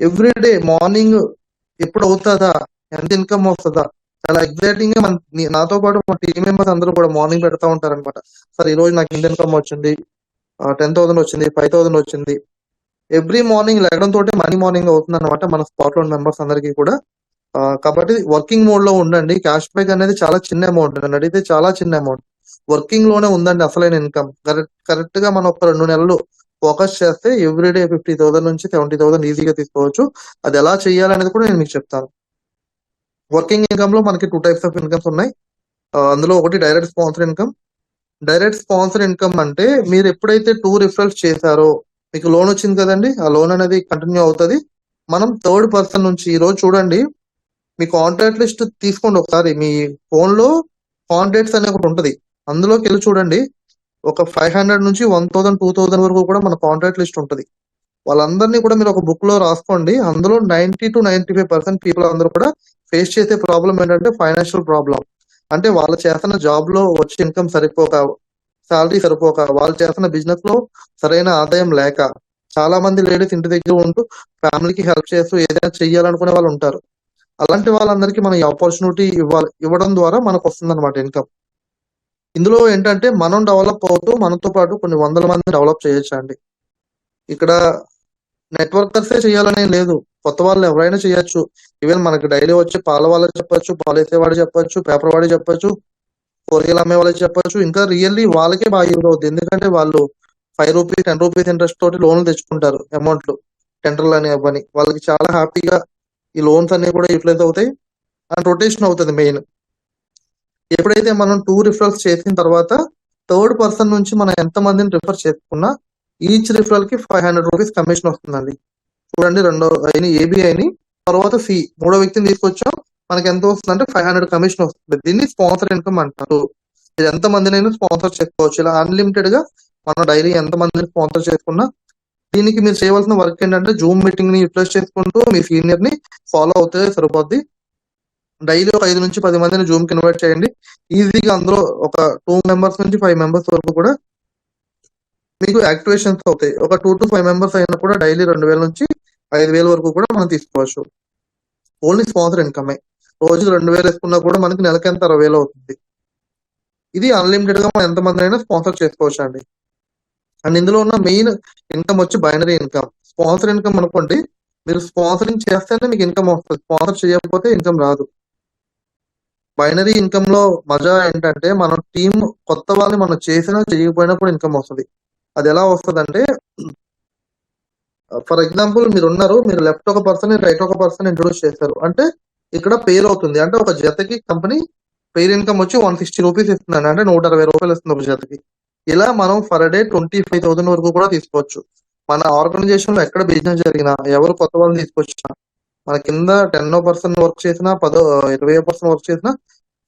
ఎవ్రీడే మార్నింగ్ ఎప్పుడు అవుతుందా, ఎంత ఇన్కమ్ వస్తుందా, చాలా ఎగ్జైటింగ్ గా నాతో పాటు మా టీం మెంబర్స్ అందరూ కూడా మార్నింగ్ పెడతా ఉంటారు అనమాట. సార్ ఈ రోజు నాకు ఇంత ఇన్కమ్ వచ్చింది, 10,000 వచ్చింది, 5,000 వచ్చింది. ఎవ్రీ మార్నింగ్ లెగడం తోటి మనీ మార్నింగ్ అవుతుంది అనమాట మన స్పాట్ లో మెంబర్స్ అందరికీ కూడా. కాబట్టి వర్కింగ్ మోడ్ లో ఉండండి. క్యాష్ బ్యాక్ అనేది చాలా చిన్న అమౌంట్, నన్ను అడిగితే చాలా చిన్న అమౌంట్. వర్కింగ్ లోనే ఉందండి అసలైన ఇన్కమ్. కరెక్ట్ గా మనం ఒక 2 నెలలు ఫోకస్ చేస్తే ఎవ్రీడే 50,000 నుంచి 70,000 ఈజీగా తీసుకోవచ్చు. అది ఎలా చేయాలనేది కూడా నేను మీకు చెప్తాను. వర్కింగ్ ఇన్కమ్ లో మనకి 2 టైప్స్ ఆఫ్ ఇన్కమ్స్ ఉన్నాయి. అందులో ఒకటి direct sponsor income. Direct sponsor income అంటే మీరు ఎప్పుడైతే 2 రిఫరల్స్ చేశారో మీకు లోన్ వచ్చింది కదండి, ఆ లోన్ అనేది కంటిన్యూ అవుతుంది. మనం థర్డ్ పర్సన్ నుంచి, ఈ రోజు చూడండి, మీ కాంటాక్ట్ లిస్ట్ తీసుకోండి ఒకసారి. మీ ఫోన్ లో కాంటాక్ట్స్ అనే ఒకటి ఉంటుంది, అందులోకి వెళ్ళి చూడండి. ఒక 500 నుంచి 1,000, 2,000 వరకు కూడా మన కాంటాక్ట్ లిస్ట్ ఉంటుంది. వాళ్ళందరినీ కూడా మీరు ఒక బుక్ లో రాసుకోండి. అందులో 90 to 95% పీపుల్ అందరూ కూడా ఫేస్ చేసే ప్రాబ్లం ఏంటంటే ఫైనాన్షియల్ ప్రాబ్లం. అంటే వాళ్ళు చేస్తున్న జాబ్ లో వచ్చే ఇన్కమ్ సరిపోక, శాలరీ సరిపోక, వాళ్ళు చేస్తున్న బిజినెస్ లో సరైన ఆదాయం లేక, చాలా మంది లేడీస్ ఇంటి దగ్గర ఉంటూ ఫ్యామిలీకి హెల్ప్ చేస్తూ ఏదైనా చెయ్యాలనుకునే వాళ్ళు ఉంటారు. అలాంటి వాళ్ళందరికీ మనం ఈ ఆపర్చునిటీ ఇవ్వడం ద్వారా మనకు వస్తుంది అనమాట ఇన్కమ్. ఇందులో ఏంటంటే మనం డెవలప్ అవుతూ మనతో పాటు కొన్ని వందల మంది డెవలప్ చేయొచ్చు అండి. ఇక్కడ నెట్వర్కర్సే చేయాలనే లేదు, కొత్త వాళ్ళు ఎవరైనా చేయొచ్చు. ఈవెన్ మనకి డైలీ వచ్చే పాల వాళ్ళకి చెప్పొచ్చు, పాలు వేసేవాడు చెప్పొచ్చు, పేపర్ వాడి చెప్పొచ్చు, కూరగాయలు అమ్మే వాళ్ళకి చెప్పొచ్చు. ఇంకా రియల్లీ వాళ్ళకే బాగా యూజ్ అవుతుంది. ఎందుకంటే వాళ్ళు 5 రూపీస్, 10 రూపీస్ ఇంట్రెస్ట్ తోటి లోన్లు తెచ్చుకుంటారు, అమౌంట్లు, టెండర్లు అని అవ్వని. వాళ్ళకి చాలా హ్యాపీగా ఈ లోన్స్ అన్ని కూడా యూటిలైజ్ అవుతాయి అండ్ రొటేషన్ అవుతుంది. మెయిన్ ఎప్పుడైతే మనం 2 రిఫరల్స్ చేసిన తర్వాత థర్డ్ పర్సన్ నుంచి మనం ఎంత మందిని రిఫర్ చేసుకున్నా ఈచ్ రిఫరల్ కి 500 రూపీస్ కమిషన్ వస్తుందండి. చూడండి, రెండో అయిన ఏబిఐని, తర్వాత సి, మూడో వ్యక్తిని తీసుకొచ్చాం, మనకి ఎంత వస్తుంది అంటే 500 కమిషన్ వస్తుంది. దీన్ని స్పాన్సర్ ఇన్కమ్ అంటారు. ఇది ఎంత మందినైనా స్పాన్సర్ చేసుకోవచ్చు. ఇలా అన్లిమిటెడ్ గా మనం డైలీ ఎంత మందిని స్పాన్సర్ చేసుకున్నా. దీనికి మీరు చేయవలసిన వర్క్ ఏంటంటే జూమ్ మీటింగ్ ని యూటిలైజ్ చేసుకుంటూ మీ సీనియర్ ని ఫాలో అవుతే సరిపోద్ది. డైలీ ఒక 5 నుంచి 10 మందిని జూమ్ కి ఇన్వైట్ చేయండి. ఈజీగా అందులో ఒక 2 మెంబర్స్ నుంచి 5 మెంబర్స్ వరకు కూడా మీకు యాక్టివేషన్స్ అవుతాయి. ఒక 2 to 5 మెంబర్స్ అయినా కూడా డైలీ 2,000 నుంచి 5,000 వరకు కూడా మనం తీసుకోవచ్చు. Only sponsor income. రోజు 2,000 వేసుకున్నా కూడా మనకి నెలకి ఎంత 60,000 అవుతుంది. ఇది అన్లిమిటెడ్ గా మనం ఎంత మంది అయినా స్పాన్సర్ చేసుకోవచ్చు అండి. అండ్ ఇందులో ఉన్న మెయిన్ ఇన్కమ్ వచ్చి బైనరీ ఇన్కమ్. స్పాన్సర్ ఇన్కమ్ అనుకోండి, మీరు స్పాన్సరింగ్ చేస్తేనే మీకు ఇన్కమ్ వస్తుంది, స్పాన్సర్ చేయకపోతే ఇన్కమ్ రాదు. బైనరీ ఇన్కమ్ లో మజా ఏంటంటే మనం టీం కొత్త వాళ్ళని మనం చేసినా చేయకపోయినా కూడా ఇన్కమ్ వస్తుంది. అది ఎలా వస్తుంది అంటే, ఫర్ ఎగ్జాంపుల్ మీరు ఉన్నారు, మీరు లెఫ్ట్ ఒక పర్సన్, రైట్ ఒక పర్సన్ ఇంట్రొడ్యూస్ చేశారు అంటే ఇక్కడ పేర్ అవుతుంది. అంటే ఒక జతకి కంపెనీ పేర్ ఇన్కమ్ వచ్చి 160 రూపీస్ ఇస్తున్నాను, అంటే 160 రూపాయలు ఇస్తుంది ఒక జతకి. ఇలా మనం ఫర్ డే 25,000 వరకు కూడా తీసుకోవచ్చు. మన ఆర్గనైజేషన్ లో ఎక్కడ బిజినెస్ జరిగినా, ఎవరు కొత్త వాళ్ళని తీసుకొచ్చినా, మన కింద 10% వర్క్ చేసినా, 20% వర్క్ చేసినా,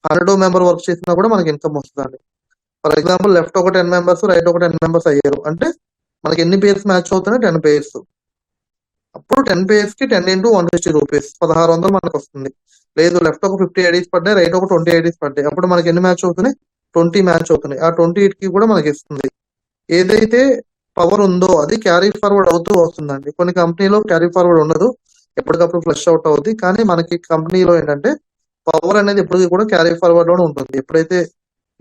100 మెంబర్ వర్క్ చేసినా కూడా మనకి ఇన్కమ్ వస్తుందండి. ఫర్ ఎగ్జాంపుల్ లెఫ్ట్ ఒక 10 మెంబర్స్, రైట్ ఒక 10 మెంబర్స్ అయ్యారు అంటే మనకి ఎన్ని పేర్స్ మ్యాచ్ అవుతున్నాయి? 10 పేర్స్. అప్పుడు 10 పేర్స్ కి 10 into 160 రూపీస్, 1,600 మనకు వస్తుంది. లేదు, లెఫ్ట్ ఒక 50 ఐడీస్ పడ్డాయి, రైట్ ఒక 20 ఐడీస్ పడ్డాయి, అప్పుడు మనకి ఎన్ని మ్యాచ్ అవుతున్నాయి? 20 మ్యాచ్ అవుతున్నాయి. ఆ 20 కి కూడా మనకి ఇస్తుంది. ఏదైతే పవర్ ఉందో అది క్యారీ ఫార్వర్డ్ అవుతూ వస్తుందండి. కొన్ని కంపెనీలో క్యారీ ఫార్వర్డ్ ఉండదు, ఎప్పటికప్పుడు ఫ్లష్ అవుట్ అవుద్ది. కానీ మనకి కంపెనీలో ఏంటంటే పవర్ అనేది ఎప్పటికీ కూడా క్యారీ ఫార్వర్డ్ లోనే ఉంటుంది. ఎప్పుడైతే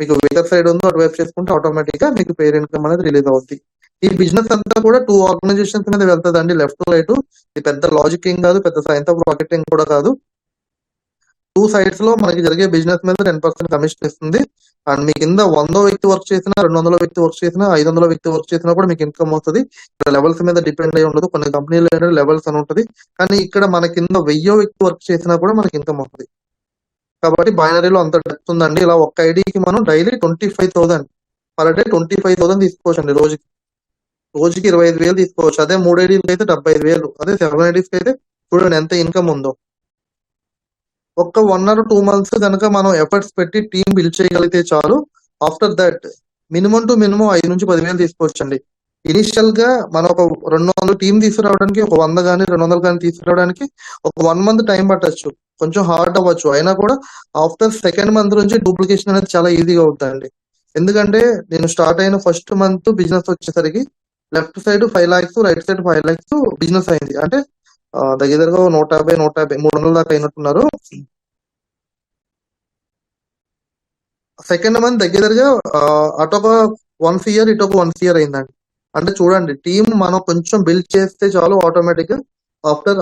మీకు వేరే సైడ్ ఉందో అటువైపు చేసుకుంటే ఆటోమేటిక్ గా మీకు పేర్ ఇన్కమ్ అనేది రిలీజ్ అవుద్ది. ఈ బిజినెస్ అంతా కూడా 2 ఆర్గనైజేషన్స్ మీద వెళ్తదండి, లెఫ్ట్ టు రైట్. ఇది పెద్ద లాజిక్ ఏం కాదు, పెద్ద సైన్స్ ఆఫ్ రాకెటింగ్ కూడా కాదు. 2 సైడ్స్ లో మనకి జరిగే బిజినెస్ మీద 10% కమిషన్ ఇస్తుంది. అండ్ మీ కింద 100 వ్యక్తి వర్క్ చేసినా, 200 వ్యక్తి వర్క్ చేసినా, 500 వ్యక్తి వర్క్ చేసినా కూడా మీకు ఇన్కమ్ వస్తుంది. ఇక్కడ లెవెల్స్ మీద డిపెండ్ అయి ఉండదు. కొన్ని కంపెనీలు ఏంటంటే లెవెల్స్ అని ఉంటుంది, కానీ ఇక్కడ మన కింద 1000 వ్యక్తి వర్క్ చేసినా కూడా మనకి ఇన్కమ్ వస్తుంది. కాబట్టి బైనరీలో అంత డెప్త్ ఉందండి. ఇలా ఒక్క ఐడికి మనం డైలీ 25,000 పర్ డే 25,000 తీసుకోవచ్చండి. రోజుకి 25,000 తీసుకోవచ్చు. అదే 3 ఐడీలకి అయితే 75,000. అదే 7 ఐడీస్ కి అయితే చూడండి ఎంత ఇన్కమ్ ఉందో. ఒక్క 1 or 2 months కనుక మనం ఎఫర్ట్స్ పెట్టి టీం బిల్డ్ చేయగలిగితే చాలు. After that minimum to minimum 5 నుంచి 10,000 తీసుకోవచ్చండి. ఇనిషియల్ గా మనం ఒక 200 టీం తీసుకురావడానికి, ఒక 100 కానీ 200 కానీ తీసుకురావడానికి ఒక 1 month టైం పట్టొచ్చు. కొంచెం హార్డ్ అవ్వచ్చు, అయినా కూడా ఆఫ్టర్ సెకండ్ మంత్ నుంచి డూప్లికేషన్ అనేది చాలా ఈజీగా అవుతుందండి. ఎందుకంటే నేను స్టార్ట్ అయిన ఫస్ట్ మంత్ బిజినెస్ వచ్చేసరికి left side 5 lakhs, right side 5 lakhs business అయింది. అంటే దగ్గర దగ్గరగా 150, 300 దాకా అయినట్టున్నారు. సెకండ్ మంత్ దగ్గర దగ్గరగా అటొక 1 year, ఇటొక 1 year అయిందండి. అంటే చూడండి, టీం మనం కొంచెం బిల్డ్ చేస్తే చాలు, ఆటోమేటిక్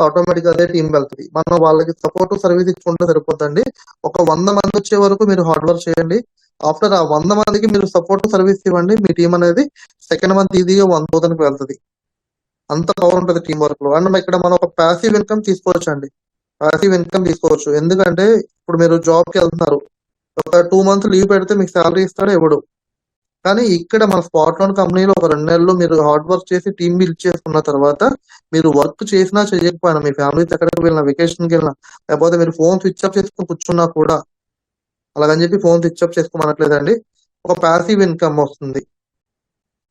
ఆటోమేటిక్ అదే టీం వెళ్తుంది. మనం వాళ్ళకి సపోర్ట్ సర్వీస్ ఇచ్చుకుంటే సరిపోతుంది. ఒక 100 మంది వచ్చే వరకు మీరు హార్డ్ వర్క్ చేయండి. ఆఫ్టర్ ఆ 100 మందికి మీరు సపోర్ట్ సర్వీస్ ఇవ్వండి, మీ టీం అనేది సెకండ్ మంత్ ఈజీగా 1,000 కి వెళ్తుంది. అంత పవర్ ఉంటుంది టీం వర్క్ లో. అండ్ ఇక్కడ మనం ఒక ప్యాసివ్ ఇన్కమ్ తీసుకోవచ్చు అండి. ప్యాసివ్ ఇన్కమ్ తీసుకోవచ్చు. ఎందుకంటే ఇప్పుడు మీరు జాబ్ కి వెళ్తున్నారు, ఒక 2 months లీవ్ పెడితే మీకు శాలరీ ఇస్తాడు ఎవడు. కానీ ఇక్కడ మన స్పాట్ లోన్ కంపెనీలో ఒక 2 నెలలు మీరు హార్డ్ వర్క్ చేసి టీం బిల్డ్ చేసుకున్న తర్వాత మీరు వర్క్ చేసినా చేయకపోయినా, మీ ఫ్యామిలీతో ఎక్కడికి వెళ్ళినా, వెకేషన్కి వెళ్ళినా, లేకపోతే మీరు ఫోన్ స్విచ్ ఆఫ్ చేసుకుని కూర్చున్నా కూడా, అలాగని చెప్పి ఫోన్ స్విచ్ ఆఫ్ చేసుకోమనట్లేదండి, ఒక ప్యాసివ్ ఇన్కమ్ వస్తుంది.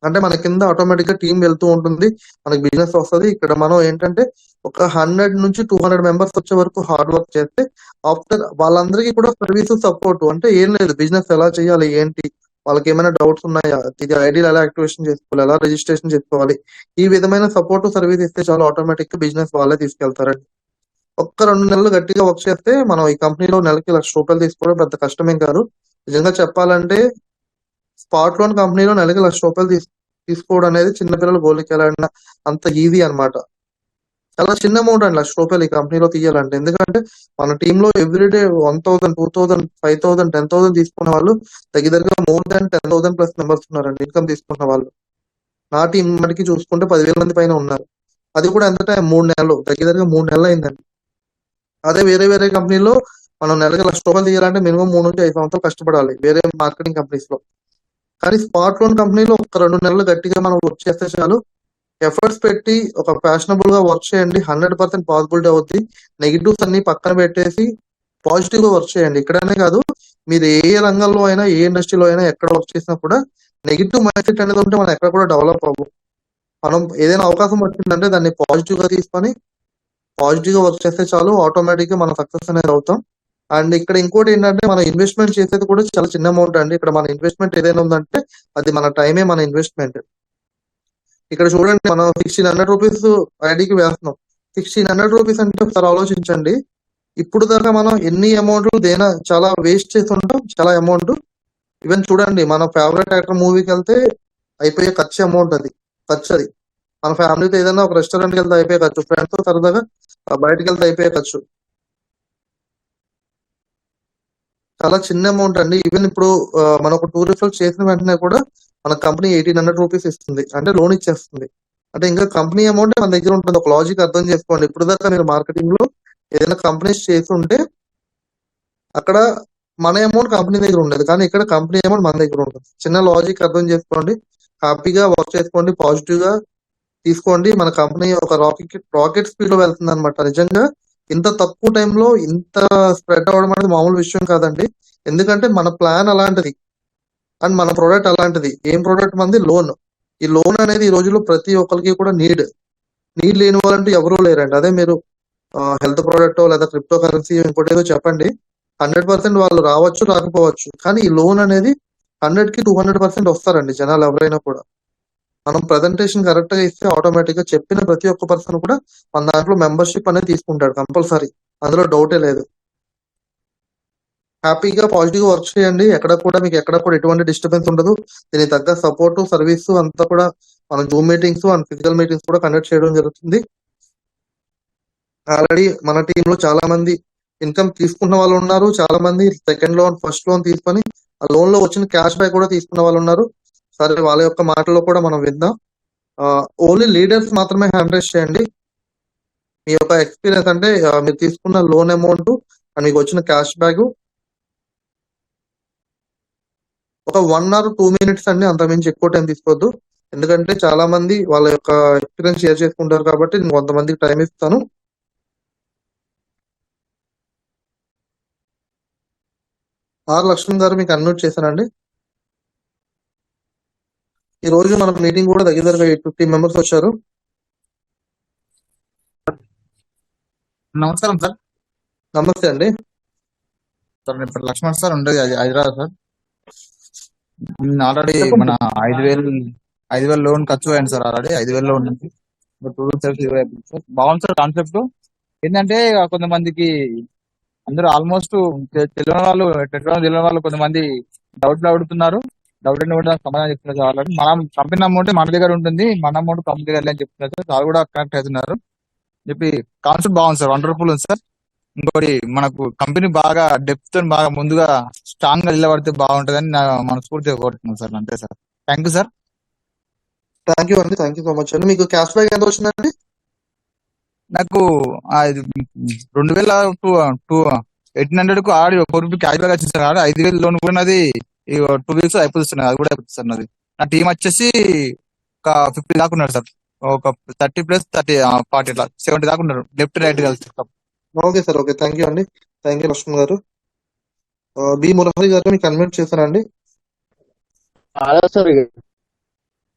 అంటే మన కింద ఆటోమేటిక్ గా టీం వెళ్తూ ఉంటుంది, మనకి బిజినెస్ వస్తుంది. ఇక్కడ మనం ఏంటంటే ఒక 100 నుంచి 200 మెంబర్స్ వచ్చే వరకు హార్డ్ వర్క్ చేస్తే ఆఫ్టర్ వాళ్ళందరికీ కూడా సర్వీస్ సపోర్ట్, అంటే ఏం లేదు, బిజినెస్ ఎలా చేయాలి ఏంటి, వాళ్ళకి ఏమైనా డౌట్స్ ఉన్నాయా, ఇది ఐడీలు ఎలా యాక్టివేషన్ చేసుకోవాలి, ఎలా రిజిస్ట్రేషన్ చేసుకోవాలి, ఈ విధమైన సపోర్ట్ సర్వీస్ ఇస్తే చాలా ఆటోమేటిక్ గా బిజినెస్ వాళ్ళే తీసుకెళ్తారండి. ఒక్క 2 నెలలు గట్టిగా వర్క్ చేస్తే మనం ఈ కంపెనీలో నెలకి ₹1,00,000 తీసుకోవడం పెద్ద కష్టమేం కాదు. నిజంగా చెప్పాలంటే స్పాట్ లోన్ కంపెనీలో నెలకి ₹1,00,000 తీసుకోవడం అనేది చిన్నపిల్లలు గోలికెళ్ళిన అంత ఈజీ అన్నమాట. చాలా చిన్న అమౌంట్ అండి ₹1,00,000 ఈ కంపెనీలో తీయాలంటే. ఎందుకంటే మన టీంలో ఎవ్రీడే 1,000, 2,000, 5,000, 10,000 తీసుకున్న వాళ్ళు దగ్గర దగ్గర మోర్ దాన్ 10,000 ప్లస్ మెంబర్స్ ఉన్నారండి ఇన్కమ్ తీసుకున్న వాళ్ళు. నా టీం మటుకి చూసుకుంటే 10,000 మంది పైన ఉన్నారు. అది కూడా ఎంత టైం, 3 నెలలు, దగ్గర దగ్గర 3 నెలలు అయిందండి. అదే వేరే వేరే కంపెనీలో మనం నెలకి ₹1,00,000 తీయాలంటే మినిమం 3 నుంచి 5 సంవత్సరాలు కష్టపడాలి వేరే మార్కెటింగ్ కంపెనీస్ లో. కానీ స్పాట్ లోన్ కంపెనీలో ఒక 2 నెలలు గట్టిగా మనం వర్క్ చేస్తే చాలు. ఎఫర్ట్స్ పెట్టి ఒక ఫ్యాషనబుల్ గా వర్క్ చేయండి, 100% పాసిబిలిటీ అవుద్ది. నెగిటివ్స్ అన్ని పక్కన పెట్టేసి పాజిటివ్ గా వర్క్ చేయండి. ఇక్కడనే కాదు, మీరు ఏ రంగంలో అయినా, ఏ ఇండస్ట్రీలో అయినా, ఎక్కడ వర్క్ చేసినా కూడా నెగిటివ్ మైండ్ సెట్ అనేది ఉంటే మనం ఎక్కడ కూడా డెవలప్ అవ్వం. మనం ఏదైనా అవకాశం వచ్చిందంటే దాన్ని పాజిటివ్ గా తీసుకొని పాజిటివ్ గా వర్క్ చేస్తే చాలు, ఆటోమేటిక్ గా మనం సక్సెస్ అనేది అవుతాం. అండ్ ఇక్కడ ఇంకోటి ఏంటంటే మనం ఇన్వెస్ట్మెంట్ చేసేది కూడా చాలా చిన్న అమౌంట్ అండి. ఇక్కడ మన ఇన్వెస్ట్మెంట్ ఏదైనా ఉందంటే అది మన టైమే మన ఇన్వెస్ట్మెంట్. ఇక్కడ చూడండి, మనం ₹1,600 ఐడికి వేస్తున్నాం. ₹1,600 అంటే ఒకసారి ఆలోచించండి. ఇప్పుడు దాకా మనం ఎన్ని అమౌంట్లు దేనా చాలా వేస్ట్ చేసి ఉంటాం, చాలా అమౌంట్. ఈవెన్ చూడండి, మన ఫేవరెట్ యాక్టర్ మూవీకి వెళ్తే అయిపోయే ఖర్చు అమౌంట్ అది, ఖర్చు అది. మన ఫ్యామిలీతో ఏదైనా ఒక రెస్టారెంట్కి వెళ్తే అయిపోయే ఖర్చు, ఫ్రెండ్స్ తో సరదాగా బయటకు వెళ్తే అయిపోయే ఖర్చు. చాలా చిన్న అమౌంట్ అండి. ఈవెన్ ఇప్పుడు మనం ఒక 2 రిఫరల్స్ చేసిన వెంటనే కూడా మన కంపెనీ ₹1,800 ఇస్తుంది, అంటే లోన్ ఇచ్చేస్తుంది. అంటే ఇంకా కంపెనీ అమౌంట్ మన దగ్గర ఉంటుంది. ఒక లాజిక్ అర్థం చేసుకోండి. ఇప్పుడు దాకా మీరు మార్కెటింగ్ లో ఏదైనా కంపెనీస్ చేసి ఉంటే అక్కడ మన అమౌంట్ కంపెనీ దగ్గర ఉండదు, కానీ ఇక్కడ కంపెనీ అమౌంట్ మన దగ్గర ఉంటుంది. చిన్న లాజిక్ అర్థం చేసుకోండి, హ్యాపీగా వర్క్ చేసుకోండి, పాజిటివ్ గా తీసుకోండి. మన కంపెనీ ఒక రాకెట్ స్పీడ్ లో వెళ్తుంది అనమాట. నిజంగా ఇంత తక్కువ టైంలో ఇంత స్ప్రెడ్ అవ్వడం అనేది మామూలు విషయం కాదండి. ఎందుకంటే మన ప్లాన్ అలాంటిది అండ్ మన ప్రోడక్ట్ అలాంటిది. ఏం ప్రోడక్ట్ మంది? లోన్. ఈ లోన్ అనేది ఈ రోజుల్లో ప్రతి ఒక్కరికి కూడా నీడ్ లేని వాళ్ళంటూ ఎవరూ లేరండి. అదే మీరు హెల్త్ ప్రోడక్ట్ లేదా క్రిప్టో కరెన్సీ ఇంకోటి ఏదో చెప్పండి, 100% వాళ్ళు రావచ్చు, రాకపోవచ్చు. కానీ ఈ లోన్ అనేది 100కి 200% వస్తారండి జనాలు ఎవరైనా కూడా. మనం ప్రజెంటేషన్ కరెక్ట్ గా ఇస్తే ఆటోమేటిక్ గా చెప్పిన ప్రతి ఒక్క పర్సన్ కూడా మన దాంట్లో మెంబర్షిప్ అనేది తీసుకుంటాడు కంపల్సరీ, అందులో డౌటే లేదు. హ్యాపీగా పాజిటివ్ వర్క్ చేయండి. ఎక్కడ కూడా ఎటువంటి డిస్టర్బెన్స్ ఉండదు. దీనికి తగ్గ సపోర్ట్ సర్వీస్ అంతా కూడా మనం Zoom meetings and physical meetings కూడా కండక్ట్ చేయడం జరుగుతుంది. ఆల్రెడీ మన టీమ్ లో చాలా మంది ఇన్కమ్ తీసుకున్న వాళ్ళు ఉన్నారు, చాలా మంది సెకండ్ లోన్ ఫస్ట్ లోన్ తీసుకొని ఆ లోన్ లో వచ్చిన క్యాష్ బ్యాక్ కూడా తీసుకున్న వాళ్ళు ఉన్నారు. సరే, వాళ్ళ యొక్క మాటల్లో కూడా మనం విందాం. ఓన్లీ లీడర్స్ మాత్రమే హ్యాండ్ రైజ్ చేయండి. మీ యొక్క ఎక్స్పీరియన్స్ అంటే మీరు తీసుకున్న లోన్ అమౌంట్ అండ్ మీకు వచ్చిన క్యాష్ బ్యాక్ ఒక 1 or 2 minutes అండి, అంతకుమించి ఎక్కువ టైం తీసుకోవద్దు. ఎందుకంటే చాలా మంది వాళ్ళ యొక్క ఎక్స్పీరియన్స్ షేర్ చేసుకుంటారు కాబట్టి నేను కొంతమందికి టైం ఇస్తాను. ఆర్ లక్ష్మణ్ గారు మీకు అన్మ్యూట్ చేశానండి. ఈ రోజు మన మీటింగ్ కూడా దగ్గరగా 850 మెంబర్స్ వచ్చారు. నమస్కారం సార్. నమస్తే అండి. సార్ నేను ఇప్పుడు లక్ష్మణ్ సార్ ఉండేది హైదరాబాద్ సార్. ఆల్రెడీ చెప్పండి. మన 5,000 లోన్ ఖర్చు అయింది సార్. ఆల్రెడీ 5,000 లోన్ నుంచి 2 సార్. బాగుంది సార్ కాన్సెప్ట్. ఏంటంటే కొంతమందికి అందరూ ఆల్మోస్ట్ తెలియని వాళ్ళు కొంతమంది డౌట్లు అడుగుతున్నారు. డౌట్ అని కూడా సమాధానం చెప్తున్నారు సార్. ఆల్రెడీ మనం కంపెనీ అమౌంట్ మన దగ్గర ఉంటుంది, మన అమౌంట్ కంపెనీ దగ్గర అని చెప్తున్నారు సార్. వాళ్ళు కూడా కనెక్ట్ అవుతున్నారు. చెప్పి కాన్సెప్ట్ బాగుంది సార్, వండర్ఫుల్ ఉంది సార్. ఇంకోటి మనకు కంపెనీ బాగా డెప్త్ బాగా ముందుగా స్ట్రాంగ్ గా నిలబడితే బాగుంటుందని నా మనస్ఫూర్తిగా కోరుతున్నాను సార్. అంతే sir. Thank you sir. Thank you అండి, థ్యాంక్ యూ సో మచ్ అండి. మీకు క్యాష్ బ్యాక్ ఎంత వచ్చిందండి? నాకు 2,800 కు ఆడి 4 రూపీ క్యాష్ బ్యాక్ వచ్చింది సార్. 5,000 లోన్ కూడా నాది 2 weeks అయిపోతుంది. అది కూడా అయిపోతుంది సార్ నాది. నా టీం వచ్చేసి ఒక 50 దాకా ఉన్నారు సార్. ఒక 30 + 30 40 ఇట్లా 70 దాకా ఉన్నారు, లెఫ్ట్ రైట్ కలిసి. Okay sir, okay. Thank you అండి, thank you Lakshman garu. B Murahari garu మీకు అన్మ్యూట్ చేశానండి. Hello sir,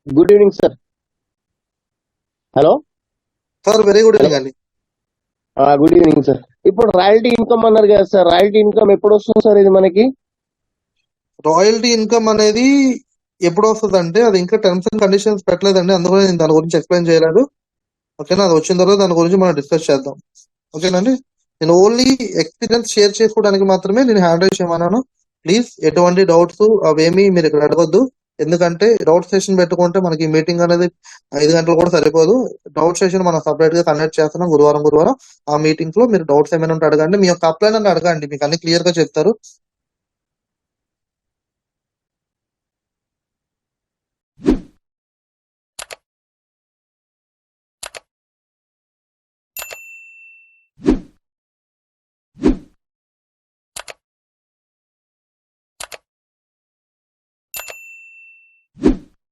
good evening sir. Hello sir, very good evening అండి. Good evening sir. ఇప్పుడు రాయల్టీ ఇన్కమ్ అన్నారు కదా సార్, రాయల్టీ ఇన్కమ్ ఎప్పుడు వస్తుంది సార్? ఇది మనకి రాయల్టీ ఇన్కమ్ అనేది ఎప్పుడు వస్తుంది అంటే అది ఇంకా టర్మ్స్ అండ్ కండిషన్స్ పెట్టలేదండి, అందుకని నేను దాని గురించి ఎక్స్ప్లెయిన్ చేయలేదు. ఓకేనా, అది వచ్చిన తర్వాత దాని గురించి మనం డిస్కస్ చేద్దాం. ఓకేనండి, నేను ఓన్లీ ఎక్స్పీరియన్స్ షేర్ చేసుకోవడానికి మాత్రమే నేను హ్యాండ్ రైజ్ చేయమన్నాను. ప్లీజ్ ఎటువంటి డౌట్స్ అవేమీ మీరు ఇక్కడ అడగొద్దు. ఎందుకంటే డౌట్ సెషన్ పెట్టుకుంటే మనకి మీటింగ్ అనేది 5 గంటలు కూడా సరిపోదు. డౌట్ సెషన్ మనం సపరేట్ గా కండక్ట్ చేస్తున్నాం గురువారం. ఆ మీటింగ్స్ లో మీరు డౌట్స్ ఏమైనా ఉంటే అడగండి. మీ యొక్క అప్లైన్ అని అడగండి, మీకు అన్ని క్లియర్ గా చెప్తారు.